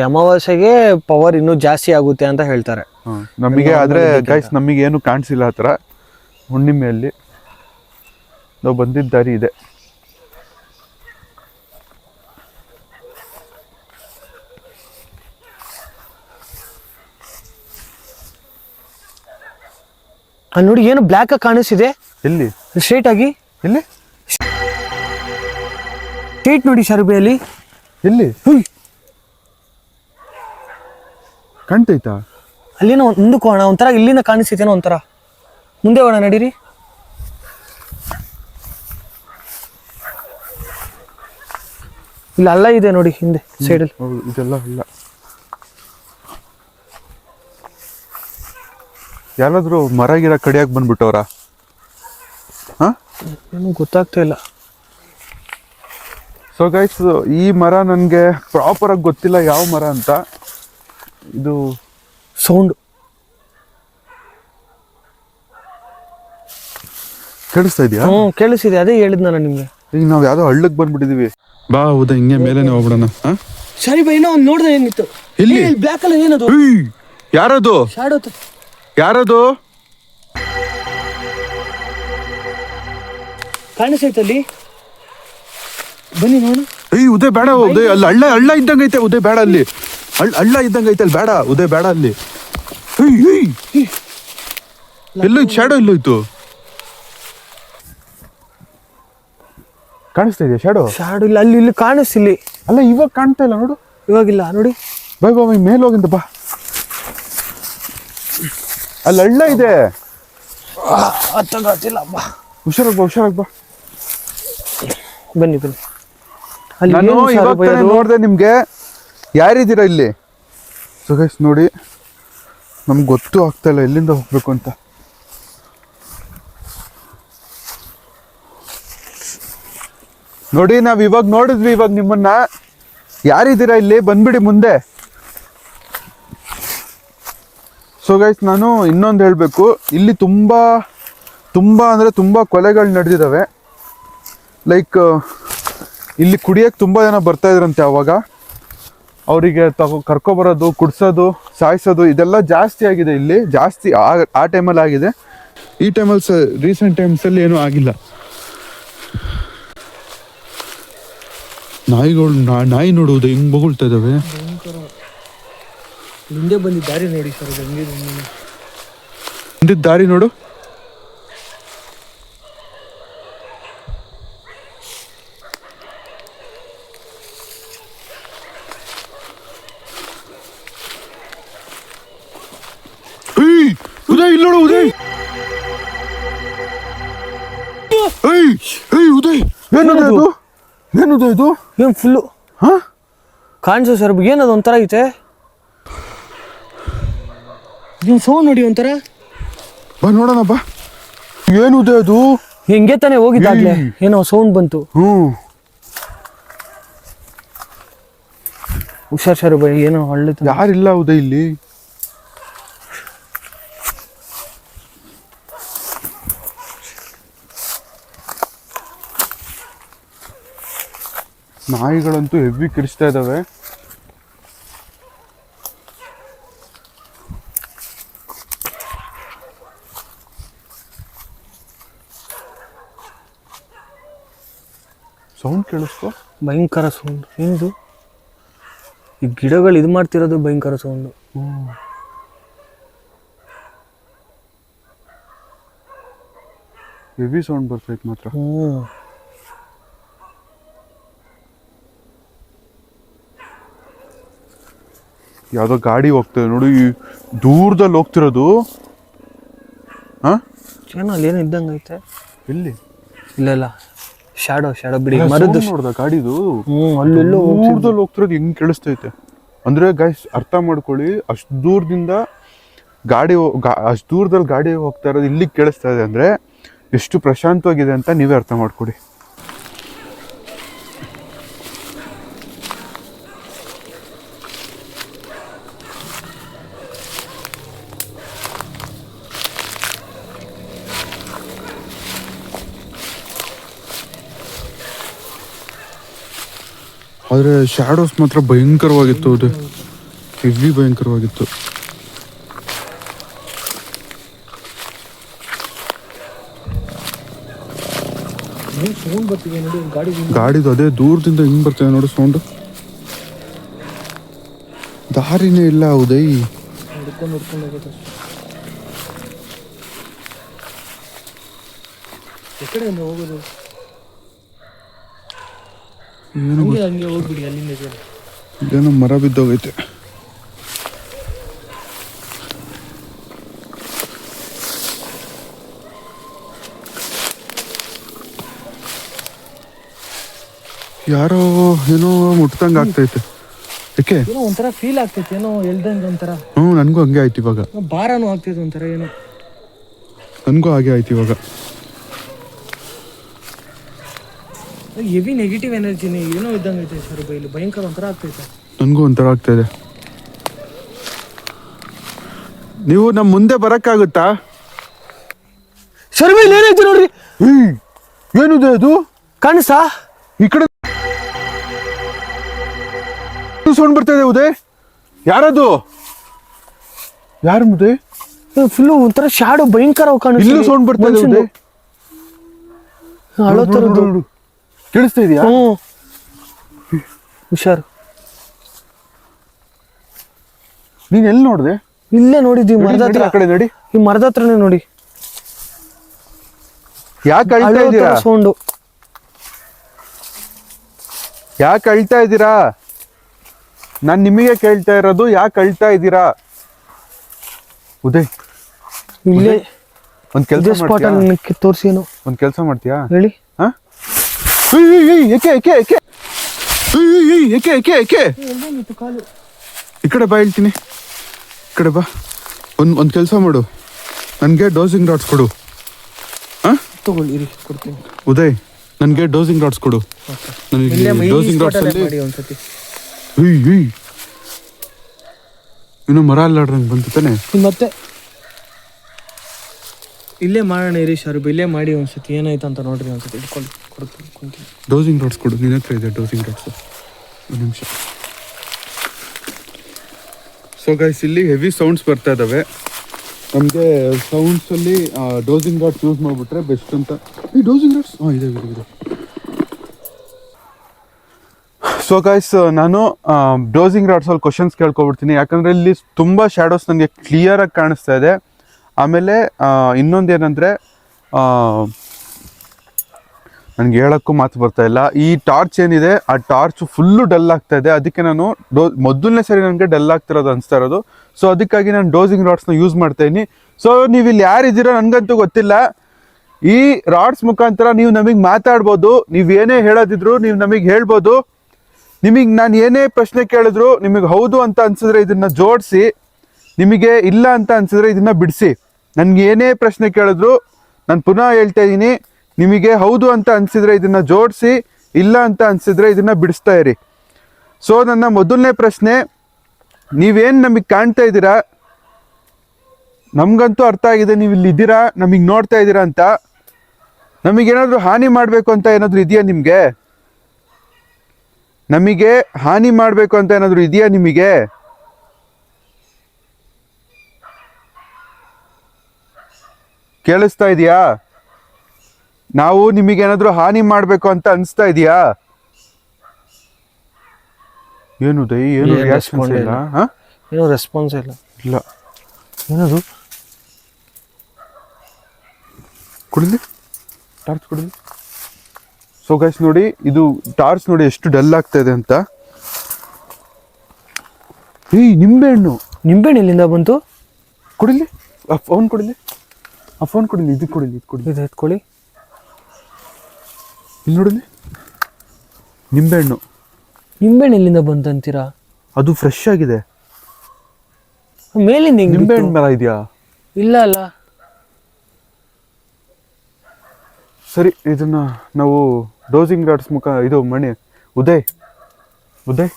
ಅಮಾವಾಸ್ಯೆಗೆ ಪವರ್ ಇನ್ನೂ ಜಾಸ್ತಿ ಆಗುತ್ತೆ ಅಂತ ಹೇಳ್ತಾರೆ ನಮಗೆ. ಆದ್ರೆ ಗೈಸ್, ನಮಗೆ ಏನು ಕಾಣಿಸಿಲ್ಲ ಆ ಥರ. ಹುಣ್ಣಿಮೆಯಲ್ಲಿ ನಾವು ಬಂದಿದ್ದ ದಾರಿ ಇದೆ. ನೋಡಿ ಏನು ಬ್ಲ್ಯಾಕ್ ಆಗಿ ಕಾಣಿಸ್ತಿದೆ ಎಲ್ಲಿ ಸ್ಟ್ರೈಟ್ ಆಗಿ. ಎಲ್ಲಿ ಸ್ಟ್ರೈಟ್ ನೋಡಿ ಶರ್ಬೆಯಲ್ಲಿ. ಎಲ್ಲಿ ಕಾಣ್ತೈತಾ? ಅಲ್ಲಿನ ಮುಂದಕ್ಕೆ ಹೋಗೋಣ, ಒಂಥರ ಇಲ್ಲಿಂದ ಕಾಣಿಸ್ತೈತೇನೋ ಒಂಥರ. ಮುಂದೆ ಹೋಗೋಣ ನಡೀರಿ. ಇಲ್ಲ ಅಲ್ಲ ಇದೆ ನೋಡಿ ಹಿಂದೆ ಸೈಡಲ್ಲಿ. ಹೌದು, ಇದೆಲ್ಲ ಇಲ್ಲ. ಯಾರಾದ್ರೂ ಮರ ಗಿರ ಕಡಿಯಾಕ್ ಬಂದ್ಬಿಟ್ಟವ್ರ? ಹಾ, ಏನು ಗೊತ್ತಾಗ್ತಾ ಇಲ್ಲ. ಸೊ ಗೈಸ್, ಈ ಮರ ನನಗೆ ಪ್ರಾಪರ್ ಆಗಿ ಗೊತ್ತಿಲ್ಲ ಯಾವ ಮರ ಅಂತ. ಇದು ಸೌಂಡ್ ಕೇಳಿಸ್ತಾ ಇದೆಯಾ? ಕೇಳಿಸಿದೆ, ಅದೇ ಹೇಳಿದ್ ನಾನು ನಿಮ್ಗೆ. ಈಗ ನಾವ್ ಯಾವ್ದೋ ಹಳ್ಳಕ್ ಬಂದ್ಬಿಟ್ಟಿದೀವಿ. ಬಾ ಹೌದಾ, ಹಿಂಗೆ ಮೇಲೆನೆ ಹೋಗ್ಬಿಡೋಣ. ಸರಿ ಬೈ, ಇನ್ನೂ ಒಂದು ನೋಡ್ದೆ ಏನಿತ್ತು ಇಲ್ಲಿ ಬ್ಲ್ಯಾಕ್ ಅಲ್ಲಿ ಏನದು? ಯಾರದು? ಶಾಡೋ ಯಾರದು? ಕಾಣಿಸೈತಲ್ಲಿ, ಬನ್ನಿ ನೋಡು. ಉದಯ್ ಬೇಡ, ಉದಯ್ ಅಲ್ಲಿ ಹಳ್ಳ ಇದ್ದಂಗೈತೆ. ಉದಯ್ ಬೇಡ, ಅಲ್ಲಿ ಹಳ್ಳ ಇದ್ದಂಗೈತೆ, ಅಲ್ಲಿ ಬೇಡ ಉದಯ್, ಬೇಡ ಅಲ್ಲಿ. ಎಲ್ಲೋಯ್ತು ಶಾಡೋ? ಎಲ್ಲೋಯ್ತು? ಕಾಣಿಸ್ತಾ ಇದೆಯಾ ಶಾಡೋ? ಶಾಡೋ ಇಲ್ಲ, ಅಲ್ಲಿ ಇಲ್ಲಿ ಕಾಣಿಸ್ತಿಲ್ಲಿ. ಅಲ್ಲ ಇವಾಗ ಕಾಣ್ತಾ ಇಲ್ಲ ನೋಡು. ಇವಾಗಿಲ್ಲ ನೋಡಿ. ಬೈ ಬಾ ಬೈ, ಮೇಲೆ ಹೋಗಿಂದ ಬಾ. ಅಲ್ಲಿ ಹಳ್ಳ ಇದೆ. ಅತ್ತಾಗತ್ತಿಲ್ಲ, ಬಾ ಹುಷಾರಾಗ್ ಬಾ, ಹುಷಾರಾಗ್ ಬಾ. ಬನ್ನಿ ಬನ್ನಿ. ಅಲ್ಲಿ ನಾನು ಏನು ಇವಾಗ ಬೈ ಅದು? ನೋಡ್ದೆ ನಿಮ್ಗೆ ಯಾರಿದ್ದೀರಾ ಇಲ್ಲಿ. ಸೊ ಗೈಸ್ ನೋಡಿ, ನಮ್ಗೆ ಗೊತ್ತು ಆಗ್ತಾ ಇಲ್ಲ ಎಲ್ಲಿಂದ ಹೋಗ್ಬೇಕು ಅಂತ. ನೋಡಿ, ನಾವ್ ಇವಾಗ ನೋಡಿದ್ವಿ, ಇವಾಗ ನಿಮ್ಮನ್ನ. ಯಾರಿದ್ದೀರಾ ಇಲ್ಲಿ? ಬಂದ್ಬಿಡಿ ಮುಂದೆ. ಸೊ ಗೈಸ್, ನಾನು ಇನ್ನೊಂದು ಹೇಳ್ಬೇಕು, ಇಲ್ಲಿ ತುಂಬಾ ಅಂದ್ರೆ ತುಂಬಾ ಕೊಲೆಗಳು ನಡೆದಿದ್ದಾವೆ. ಲೈಕ್ ಇಲ್ಲಿ ಕುಡಿಯಕ್ಕೆ ತುಂಬಾ ಜನ ಬರ್ತಾ ಇದ್ರಂತೆ. ಅವಾಗ ಅವರಿಗೆ ಕರ್ಕೊಬರೋದು, ಕುಡ್ಸೋದು, ಸಾಯಿಸೋದು ಇದೆಲ್ಲ ಜಾಸ್ತಿ ಆಗಿದೆ ಇಲ್ಲಿ. ಜಾಸ್ತಿ ಆ ಟೈಮಲ್ಲಿ ಆಗಿದೆ. ಈ ಟೈಮಲ್ಲಿ ರೀಸೆಂಟ್ ಟೈಮ್ಸಲ್ಲಿ ಏನೂ ಆಗಿಲ್ಲ. ನಾಯಿ ನೋಡುವುದು ಹೆಂಗ್ ಬೊಗಳ್ತಾ ಇದಾವೆ. ಹಿಂದೆ ಬಂದಿದ್ದ ದಾರಿ ನೋಡಿ ಸರ್, ಬಂದಿದ್ದ ದಾರಿ ನೋಡು. ಉದಯ್ ಇಲ್ಲಿ ನೋಡು, ಉದಯ್. ಉದಯ್ ಏನದು? ಏನದು ಇದು? ಏನ್ ಫುಲ್ಲು ಕಾಣಿಸೋ ಸರ್, ಏನದು ಒಂಥರ ಐತೆ. ನೀನು ಸೌಂಡ್ ನೋಡಿ ಒಂಥರ. ಬಾ ನೋಡೋಣ ಬಾ. ಏನುದೆ ಅದು? ಹಿಂಗೆ ತಾನೇ ಹೋಗಿದ್ದಾಗ್ಲೇ ಏನೋ ಸೌಂಡ್ ಬಂತು. ಹುಷಾರ್ ಸರ್ ಬೈ, ಏನೋ ಹಳ್ಳಿ. ಯಾರಿಲ್ಲ ಉದಯ್ ಇಲ್ಲಿ. ನಾಯಿಗಳಂತೂ ಹೆವಿ ಕಿರಿಸ್ತಾ ಇದಾವೆ. ಸೌಂಡ್ ಕೇಳಿಸ್ಕೊ. ಭಯಂಕರ ಸೌಂಡ್. ಏನಿದು? ಈ ಗಿಡಗಳು ಇದು ಮಾಡ್ತಿರೋದು ಭಯಂಕರ ಸೌಂಡು. ಹೆವಿ ಸೌಂಡ್ ಬರ್ತೈತೆ ಮಾತ್ರ. ಯಾವ್ದೋ ಗಾಡಿ ಹೋಗ್ತದೆ ನೋಡು, ಈ ದೂರದಲ್ಲಿ ಹೋಗ್ತಿರೋದು. ಏನೋ ಅಲ್ಲಿ ಏನೋ ಇದ್ದಂಗೆ ಐತೆ. ಎಲ್ಲಿ? ಇಲ್ಲ ಶಾಡೋ ಬಿಡಿ, ಮರದ್ದು ನೋಡ್ದ ಗಾಡಿದು. ಅಲ್ಲೆಲ್ಲೋ ದೂರದಲ್ಲಿ ಹೋಗ್ತಿರೋದು ಹೆಂಗ್ ಕೇಳಿಸ್ತೈತೆ ಅಂದ್ರೆ ಗೈಸ್, ಅರ್ಥ ಮಾಡ್ಕೊಳ್ಳಿ. ಅಷ್ಟು ದೂರದಿಂದ ಅಷ್ಟು ದೂರದಲ್ಲಿ ಗಾಡಿ ಹೋಗ್ತಾ ಇರೋದು ಇಲ್ಲಿಗೆ ಕೇಳಿಸ್ತಾ ಇದೆ ಅಂದ್ರೆ ಎಷ್ಟು ಪ್ರಶಾಂತವಾಗಿದೆ ಅಂತ ನೀವೇ ಅರ್ಥ ಮಾಡ್ಕೊಡಿ. ಆದರೆ ಶ್ಯಾಡೋಸ್ ಮಾತ್ರ ಭಯಂಕರವಾಗಿತ್ತು. ಅದು ಹೆವಿ ಭಯಂಕರವಾಗಿತ್ತು. ಸೌಂಡ್ ಬರ್ತಿದೆ ನೋಡಿ, ಗಾಡಿದು ಅದೇ ದೂರದಿಂದ ಹಿಂಗ್ ಬರ್ತಿದೆ ನೋಡಿ ಸೌಂಡ್. ದಾರಿನೇ ಇಲ್ಲ ಉದಯ್. ಎಕಡೆಯಿಂದ ಹೋಗೋದು? ಏನು ಹಂಗೆ ಹೋಗ್ಬಿಡಿ ಅಲ್ಲಿಂದ ಈ ಕಡೆ. ಏನೋ ಮರ ಬಿದ್ದೋಗೈತೆ. ಯಾರೋ ಏನೋ ಮುಟ್ದಂಗೆ ಆಗ್ತೈತೆ. ಯಾಕೆ? ಏನೋ ಒಂಥರ ಫೀಲ್ ಆಗ್ತೈತೆ, ಏನೋ ಎಲ್ದಂಗೆ ಒಂಥರ. ನನಗೂ ಹಂಗೆ ಆಯ್ತು ಇವಾಗ. ಭಾರನೂ ಆಗ್ತೈತೆ ಒಂಥರ ಏನೋ. ನನಗೂ ಹಾಗೆ ಆಯ್ತು ಇವಾಗ. ಹೆವಿ ನೆಗೆಟಿವ್ ಎನರ್ಜಿನೇ ಏನೋ ಇದ್ದಂಗೆ ಐತೆ ಸರ್ ಬೈಲಿ, ಭಯಂಕರ ಒಂಥರ ಆಗ್ತೈತೆ. ನನಗೂ ಒಂಥರ ಆಗ್ತಾಯಿದೆ. ನೀವು ನಮ್ಮ ಮುಂದೆ ಬರೋಕ್ಕಾಗುತ್ತಾ? ಸರ್ ಬೈಲಿ ಏನೈತೆ ನೋಡ್ರಿ. ಏನಿದೆ ಅದು? ಕಾಣಿಸ್ತಾ? ಈ ಕಡೆ ಸೌಂಡ್ ಬರ್ತಾ ಇದೆ. ಉದಯ್, ಯಾರದು? ಯಾರು ಉದಯ್? ಫುಲ್ಲು ಒಂಥರ ಶಾಡೋ ಭಯಂಕರ ಇಲ್ಲೂ ಸೌಂಡ್ ಬರ್ತಾ ಇದೆ ಉದಯ್. ಹಳೋ ತರದ್ದು ಕೇಳಿಸ್ತಾ ಇದೆಯಾ? ಹುಷಾರು. ನೀನ್ ಎಲ್ಲಿ ನೋಡಿದೆ? ಇಲ್ಲೇ ನೋಡಿದ್ವಿ ಮರದ ಹತ್ರ. ಆ ಕಡೆ ನೋಡಿ. ಈ ಮರದ ಹತ್ರನೇ ನೋಡಿ. ಯಾಕೆ ಅಳ್ತಾ ಇದ್ದೀರಾ? ಸೌಂಡು ಯಾಕೆ ಅಳ್ತಾ ಇದ್ದೀರಾ? ನಾನು ನಿಮಗೆ ಕೇಳ್ತಾ ಇರೋದು, ಯಾಕೆ ಅಳ್ತಾ ಇದ್ದೀರಾ? ಉದಯ್, ಇಲ್ಲೇ ಒಂದ್ ಕೆಲಸ ಸ್ಪಾಟ್ ಅಲ್ಲಿ ತೋರಿಸಿ. ಏನು ಒಂದ್ ಕೆಲಸ ಮಾಡ್ತೀಯಾ? ಹೇಳಿ. ಏಕೆ ಏಕೆ ಏಕೆ ಏಕೆ ಏಕೆ ಏಕೆ ಈ ಕಡೆ ಬಾ, ಹೇಳ್ತೀನಿ. ಈ ಕಡೆ ಬಾ. ಒಂದ್ ಕೆಲಸ ಮಾಡು, ನನಗೆ ಡೋಸಿಂಗ್ ರಾಡ್ಸ್ ಕೊಡು. ತಗೊಳ್ಳಿ, ಕೊಡ್ತೀನಿ. ಉದಯ್, ನನಗೆ ಡೋಸಿಂಗ್ ರಾಡ್ಸ್ ಕೊಡು. ನನಗೆ ಡೋಸಿಂಗ್ ರಾಡ್ಸ್ ಅಲ್ಲಿ ಒಂದ್ಸತಿ ಇನ್ನು ಮರ ಅಲ್ಲಾಡ್ರಂಗೆ ಬಂತು ತಾನೆ. ಮತ್ತೆ ಇಲ್ಲೇ ಮಾಡೋಣ ಇರಿ ಸರ್, ಇಲ್ಲೇ ಮಾಡಿ ಒಂದ್ಸತಿ ಏನಾಯ್ತು ಅಂತ ನೋಡ್ರಿ. ಒಂದ್ಸತಿ ಇಟ್ಕೊಳ್ಳಿ, ಕೊಡ್ತೀನಿ. ಡೋಸಿಂಗ್ ರಾಡ್ಸ್ ಕೊಡು. ನಿನ್ನ ಹತ್ರ ಇದೆ ಡೋಸಿಂಗ್ ರಾಡ್ಸ್. ಒಂದು ನಿಮಿಷ. ಸೊ ಗೈಸ್, ಇಲ್ಲಿ ಹೆವಿ ಸೌಂಡ್ಸ್ ಬರ್ತಾ ಇದ್ದಾವೆ. ನಮಗೆ ಸೌಂಡ್ಸಲ್ಲಿ ಡೋಸಿಂಗ್ ರಾಡ್ಸ್ ಯೂಸ್ ಮಾಡಿಬಿಟ್ರೆ ಬೆಸ್ಟ್ ಅಂತ. ಈ ಡೋಸಿಂಗ್ ರಾಡ್ಸ್ ಇದೆ. ಸೊ ಗೈಸ್, ನಾನು ಡೋಸಿಂಗ್ ರಾಡ್ಸಲ್ಲಿ ಕ್ವಶನ್ಸ್ ಕೇಳ್ಕೊಬಿಡ್ತೀನಿ, ಯಾಕಂದರೆ ಇಲ್ಲಿ ತುಂಬ ಶ್ಯಾಡೋಸ್ ನನಗೆ ಕ್ಲಿಯರಾಗಿ ಕಾಣಿಸ್ತಾ ಇದೆ. ಆಮೇಲೆ ಇನ್ನೊಂದೇನೆಂದರೆ, ನನಗೆ ಹೇಳೋಕ್ಕೂ ಮಾತು ಬರ್ತಾ ಇಲ್ಲ. ಈ ಟಾರ್ಚ್ ಏನಿದೆ, ಆ ಟಾರ್ಚ್ ಫುಲ್ಲು ಡಲ್ ಆಗ್ತಾ ಇದೆ. ಅದಕ್ಕೆ ನಾನು ಮೊದಲನೇ ಸರಿ ನನಗೆ ಡಲ್ ಆಗ್ತಿರೋದು ಅನಿಸ್ತಾ ಇರೋದು. ಸೊ ಅದಕ್ಕಾಗಿ ನಾನು ಡೋಸಿಂಗ್ ರಾಡ್ಸ್ನ ಯೂಸ್ ಮಾಡ್ತಾಯಿದ್ದೀನಿ. ಸೊ ನೀವು ಇಲ್ಲಿ ಯಾರಿದ್ದೀರೋ ನನಗಂತೂ ಗೊತ್ತಿಲ್ಲ. ಈ ರಾಡ್ಸ್ ಮುಖಾಂತರ ನೀವು ನಮಗೆ ಮಾತಾಡ್ಬೋದು. ನೀವು ಏನೇ ಹೇಳೋದಿದ್ರು ನೀವು ನಮಗೆ ಹೇಳ್ಬೋದು. ನಿಮಗೆ ನಾನು ಏನೇ ಪ್ರಶ್ನೆ ಕೇಳಿದ್ರು ನಿಮಗೆ ಹೌದು ಅಂತ ಅನ್ಸಿದ್ರೆ ಇದನ್ನು ಜೋಡಿಸಿ, ನಿಮಗೆ ಇಲ್ಲ ಅಂತ ಅನ್ಸಿದ್ರೆ ಇದನ್ನು ಬಿಡಿಸಿ. ನನಗೆ ಏನೇ ಪ್ರಶ್ನೆ ಕೇಳಿದ್ರು ನಾನು ಪುನಃ ಹೇಳ್ತಾ ಇದ್ದೀನಿ, ನಿಮಗೆ ಹೌದು ಅಂತ ಅನಿಸಿದ್ರೆ ಇದನ್ನು ಜೋಡಿಸಿ, ಇಲ್ಲ ಅಂತ ಅನಿಸಿದ್ರೆ ಇದನ್ನು ಬಿಡಿಸ್ತಾ ಇರಿ. ಸೊ ನನ್ನ ಮೊದಲನೇ ಪ್ರಶ್ನೆ, ನೀವೇನು ನಮಗೆ ಕಾಣ್ತಾ ಇದ್ದೀರಾ? ನಮಗಂತೂ ಅರ್ಥ ಆಗಿದೆ ನೀವು ಇಲ್ಲಿ ಇದ್ದೀರಾ, ನಮಗೆ ನೋಡ್ತಾ ಇದ್ದೀರಾ ಅಂತ. ನಮಗೇನಾದರೂ ಹಾನಿ ಮಾಡಬೇಕು ಅಂತ ಏನಾದರೂ ಇದೆಯಾ ನಿಮಗೆ? ನಮಗೆ ಹಾನಿ ಮಾಡಬೇಕು ಅಂತ ಏನಾದರೂ ಇದೆಯಾ ನಿಮಗೆ? ಕೇಳಿಸ್ತಾ ಇದೆಯಾ? ನಾವು ನಿಮಗೇನಾದರೂ ಹಾನಿ ಮಾಡಬೇಕು ಅಂತ ಅನಿಸ್ತಾ ಇದೆಯಾ? ಏನು ದೈ, ಏನು ರಿಯಾಕ್ಷನ್ಸ್ ಇಲ್ಲ? ಏನೋ ರೆಸ್ಪಾನ್ಸ್ ಇಲ್ಲ. ಇಲ್ಲ. ಏನದು? ಕುಡಿಲಿ, ಟಾರ್ಚ್ ಕುಡಿಲಿ. ಸೊ ಗೈಸ್ ನೋಡಿ, ಇದು ಟಾರ್ಚ್ ನೋಡಿ ಎಷ್ಟು ಡಲ್ ಆಗ್ತಾ ಇದೆ ಅಂತ. ನಿಂಬೆಹಣ್ಣು. ನಿಂಬೆಹಣ್ಣು ಎಲ್ಲಿಂದ ಬಂತು? ಕುಡಿಲಿ, ಆ ಫೋನ್ ಕುಡಿಲಿ, ಆ ಫೋನ್ ಕುಡಿಲಿ, ಇದು ಕುಡಿಲಿ, ಇದು ಕುಡಿಲಿ. ಇದು ಎತ್ಕೊಳ್ಳಿ. ಇಲ್ಲಿ ನೋಡಿಲಿ, ನಿಂಬೆಹಣ್ಣು. ನಿಂಬೆಹಣ್ಣು ಎಲ್ಲಿಂದ ಬಂತಂತೀರಾ? ಅದು ಫ್ರೆಶ್ ಆಗಿದೆ. ಮೇಲಿಂದ ನಿಂಬೆಹಣ್ಣು ಮರ ಇದೆಯಾ? ಇಲ್ಲ ಅಲ್ಲ. ಸರಿ, ಇದನ್ನ ನಾವು ಡೋಸಿಂಗ್ ರಾಡ್ಸ್ ಇದು ಮಣಿ. ಉದಯ್,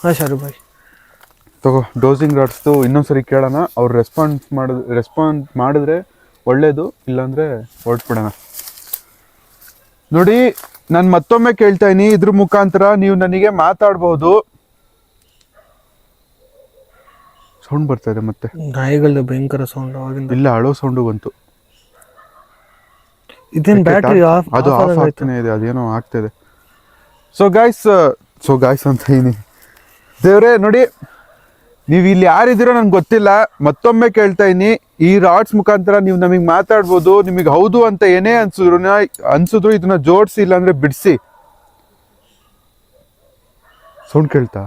ಹಾಂ ಶಾರು ಬಾಯ್, ತಗೋ ಡೋಸಿಂಗ್ ರಾಡ್ಸ್ದು ಇನ್ನೊಂದ್ಸರಿ ಕೇಳೋಣ. ಅವ್ರು ರೆಸ್ಪಾಂಡ್ ಮಾಡಿದ್ರೆ ಒಳ್ಳೇದು, ಇಲ್ಲಾಂದರೆ ಹೊರಟ್ಬಿಡೋಣ. ನೋಡಿ, ನಾನು ಮತ್ತೊಮ್ಮೆ ಕೇಳ್ತಾ ಇದ್ದೀನಿ, ಇದ್ರ ಮುಖಾಂತರ ನೀವು ನನಗೆ ಮಾತಾಡ್ಬೋದು. ಸೌಂಡ್ ಬರ್ತಾ ಇದೆ ಮತ್ತೆ. ನಾಯಿಗಳದ್ದು ಭಯಂಕರ ಸೌಂಡ್ ಅವಾಗಿಂದ. ಇಲ್ಲ, ಅಳೋ ಸೌಂಡು ಬಂತು. ಇದೇನು ಬ್ಯಾಟ್ರಿ ಆಫ್? ಅದು ಆಫ್ ಆಗ್ತಾನೆ ಇದೆ, ಅದೇನೋ ಆಗ್ತಾಯಿದೆ. ಸೊ ಗಾಯ್ಸ್ ಅಂತ ಇದೀನಿ. ದೇವ್ರೆ ನೋಡಿ, ನೀವು ಇಲ್ಲಿ ಯಾರಿದ್ದೀರೋ ನನಗೆ ಗೊತ್ತಿಲ್ಲ. ಮತ್ತೊಮ್ಮೆ ಕೇಳ್ತಾ ಇದ್ದೀನಿ, ಈ ರಾಡ್ಸ್ ಮುಖಾಂತರ ನೀವು ನಮಗೆ ಮಾತಾಡ್ಬೋದು. ನಿಮಗೆ ಹೌದು ಅಂತ ಏನೇ ಅನ್ಸಿದ್ರು ಇದನ್ನ ಜೋಡಿಸಿ, ಇಲ್ಲಾಂದ್ರೆ ಬಿಡಿಸಿ. ಸೌಂಡ್ ಕೇಳ್ತಾ?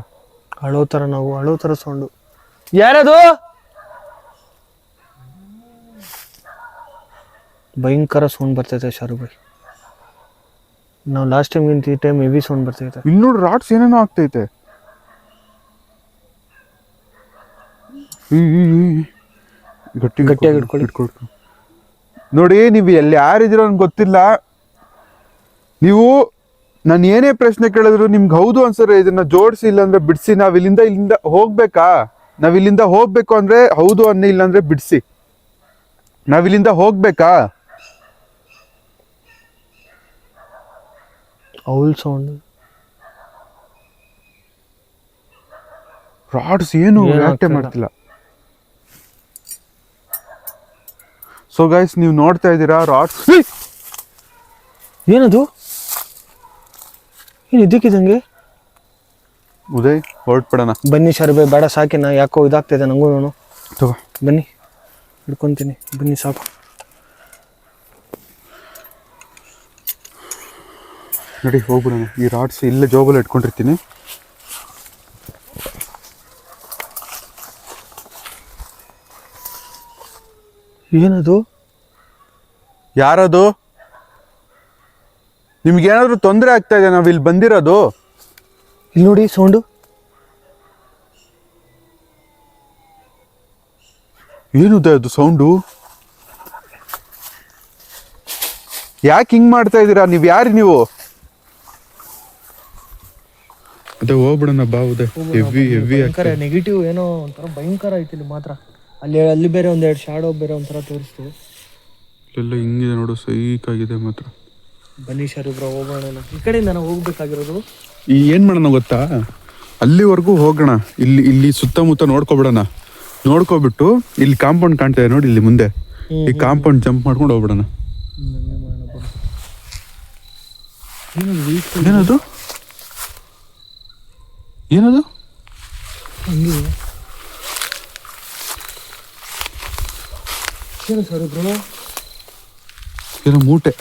ಅಳೋ ಥರ ಸೌಂಡು. ಯಾರದು? ಭಯಂಕರ ಸೌಂಡ್ ಬರ್ತೈತೆ ಶಾರು ಭಾಯ್. ನಾವು ಲಾಸ್ಟ್ ಟೈಮ್ಗಿಂತ ಈ ಟೈಮ್ ಹೆವಿ ಸೌಂಡ್ ಬರ್ತೈತೆ. ಇಲ್ಲಿ ನೋಡಿ ರಾಡ್ಸ್ ಏನೇನೋ ಆಗ್ತೈತೆ. ಗಟ್ಟಿಯಾಗಿ ಇಟ್ಕೊಳ್ಳಿ. ನೋಡಿ, ನೀವು ಎಲ್ಲಿ ಯಾರಿದ್ದೀರೋ ನನ್ಗೆ ಗೊತ್ತಿಲ್ಲ. ನೀವು ನಾನು ಏನೇ ಪ್ರಶ್ನೆ ಕೇಳಿದ್ರು ನಿಮ್ಗೆ ಹೌದು ಅನ್ಸರೆ ಇದನ್ನ ಜೋಡಿಸಿ, ಇಲ್ಲಾಂದ್ರೆ ಬಿಡಿಸಿ. ಇಲ್ಲಿಂದ ಹೋಗ್ಬೇಕಾ? ನಾವಿಲ್ಲಿಂದ ಹೋಗ್ಬೇಕು ಅಂದ್ರೆ ಹೌದು ಅನ್ನಿ, ಇಲ್ಲಾಂದ್ರೆ ಬಿಡಿಸಿ. ನಾವಿಲ್ಲಿಂದ ಹೋಗ್ಬೇಕಾ? ಅವಲ್ ಸೌಂಡ್. ರಾಡ್ಸ್ ಏನು ರಿಯಾಕ್ಟೇ ಮಾಡ್ತಿಲ್ಲ. ಸೊ ಗೈಸ್, ನೀವು ನೋಡ್ತಾ ಇದ್ದೀರಾ ರಾಡ್ಸ್. ಏನದು? ಏನು ಇದ್ದಕ್ಕಿದ್ದಂಗೆ? ಉದಯ್, ಹೊರಟ್ಬಿಡೋಣ ಬನ್ನಿ ಶಾರು ಭಾಯ್, ಬೇಡ ಸಾಕಿನ, ಯಾಕೋ ಇದಾಗ್ತಿದೆ ನಂಗೂ. ತಗೋ ಬನ್ನಿ, ಹಿಡ್ಕೊಂತೀನಿ. ಬನ್ನಿ ಸಾಕು. ನಡಿ ಹೋಗ್ಬಿಡೋಣ. ಈ ರಾಡ್ಸ್ ಇಲ್ಲೇ ಜೋಬಲ್ಲಿ ಇಟ್ಕೊಂಡಿರ್ತೀನಿ. ಏನದು? ಯಾರದು? ನಿಮ್ಗೇನಾದ್ರೂ ತೊಂದರೆ ಆಗ್ತಾ ಇದೆ? ನಾವ್ ಇಲ್ಲಿ ಬಂದಿರೋದು. ಇಲ್ಲಿ ನೋಡಿ ಸೌಂಡು. ಏನುದ ಅದು ಸೌಂಡು? ಯಾಕೆ ಹಿಂಗ್ ಮಾಡ್ತಾ ಇದ್ದೀರಾ? ನೀವ್ ಯಾರು ನೀವು? ಅದೇ ಹೋಗ್ಬಿಡೋಣ ಬಾ. ಉದಯ್, ಹೆವಿ ನೆಗೆಟಿವ್ ಏನೋ ಒಂಥರ ಭಯಂಕರ ಐತಿ ಇಲ್ಲಿ ಮಾತ್ರ. ಅಲ್ಲಿ ಬೇರೆ ಒಂದೆರಡು ಶಾಡೋ ಬೇರೆ ಒಂಥರ ತೋರಿಸ್ತು. ಎಲ್ಲ ಹಿಂಗಿದೆ ನೋಡು, ಸೈಕ್ ಆಗಿದೆ ಮಾತ್ರ. ಬನ್ನಿ ಶಾರು ಬ್ರೋ, ಹೋಗೋಣ. ಈ ಕಡೆಯಿಂದ ನಾವು ಹೋಗ್ಬೇಕಾಗಿರೋದು. ಏನ್ ಮಾಡೋಣ ಗೊತ್ತಾ? ಅಲ್ಲಿವರೆಗೂ ಹೋಗೋಣ. ಇಲ್ಲಿ ಸುತ್ತಮುತ್ತ ನೋಡ್ಕೊಬಿಡೋಣ. ನೋಡ್ಕೊಬಿಟ್ಟು ಇಲ್ಲಿ ಕಾಂಪೌಂಡ್ ಕಾಣ್ತಾ ಇದೆ ನೋಡಿ, ಇಲ್ಲಿ ಮುಂದೆ. ಈ ಕಾಂಪೌಂಡ್ ಜಂಪ್ ಮಾಡ್ಕೊಂಡು ಹೋಗ್ಬಿಡೋಣ. ಏನದು? ಏನದು? ಏನು ಸರ್ ಬ್ರೋ? ಏನೋ ಮೂಟೆ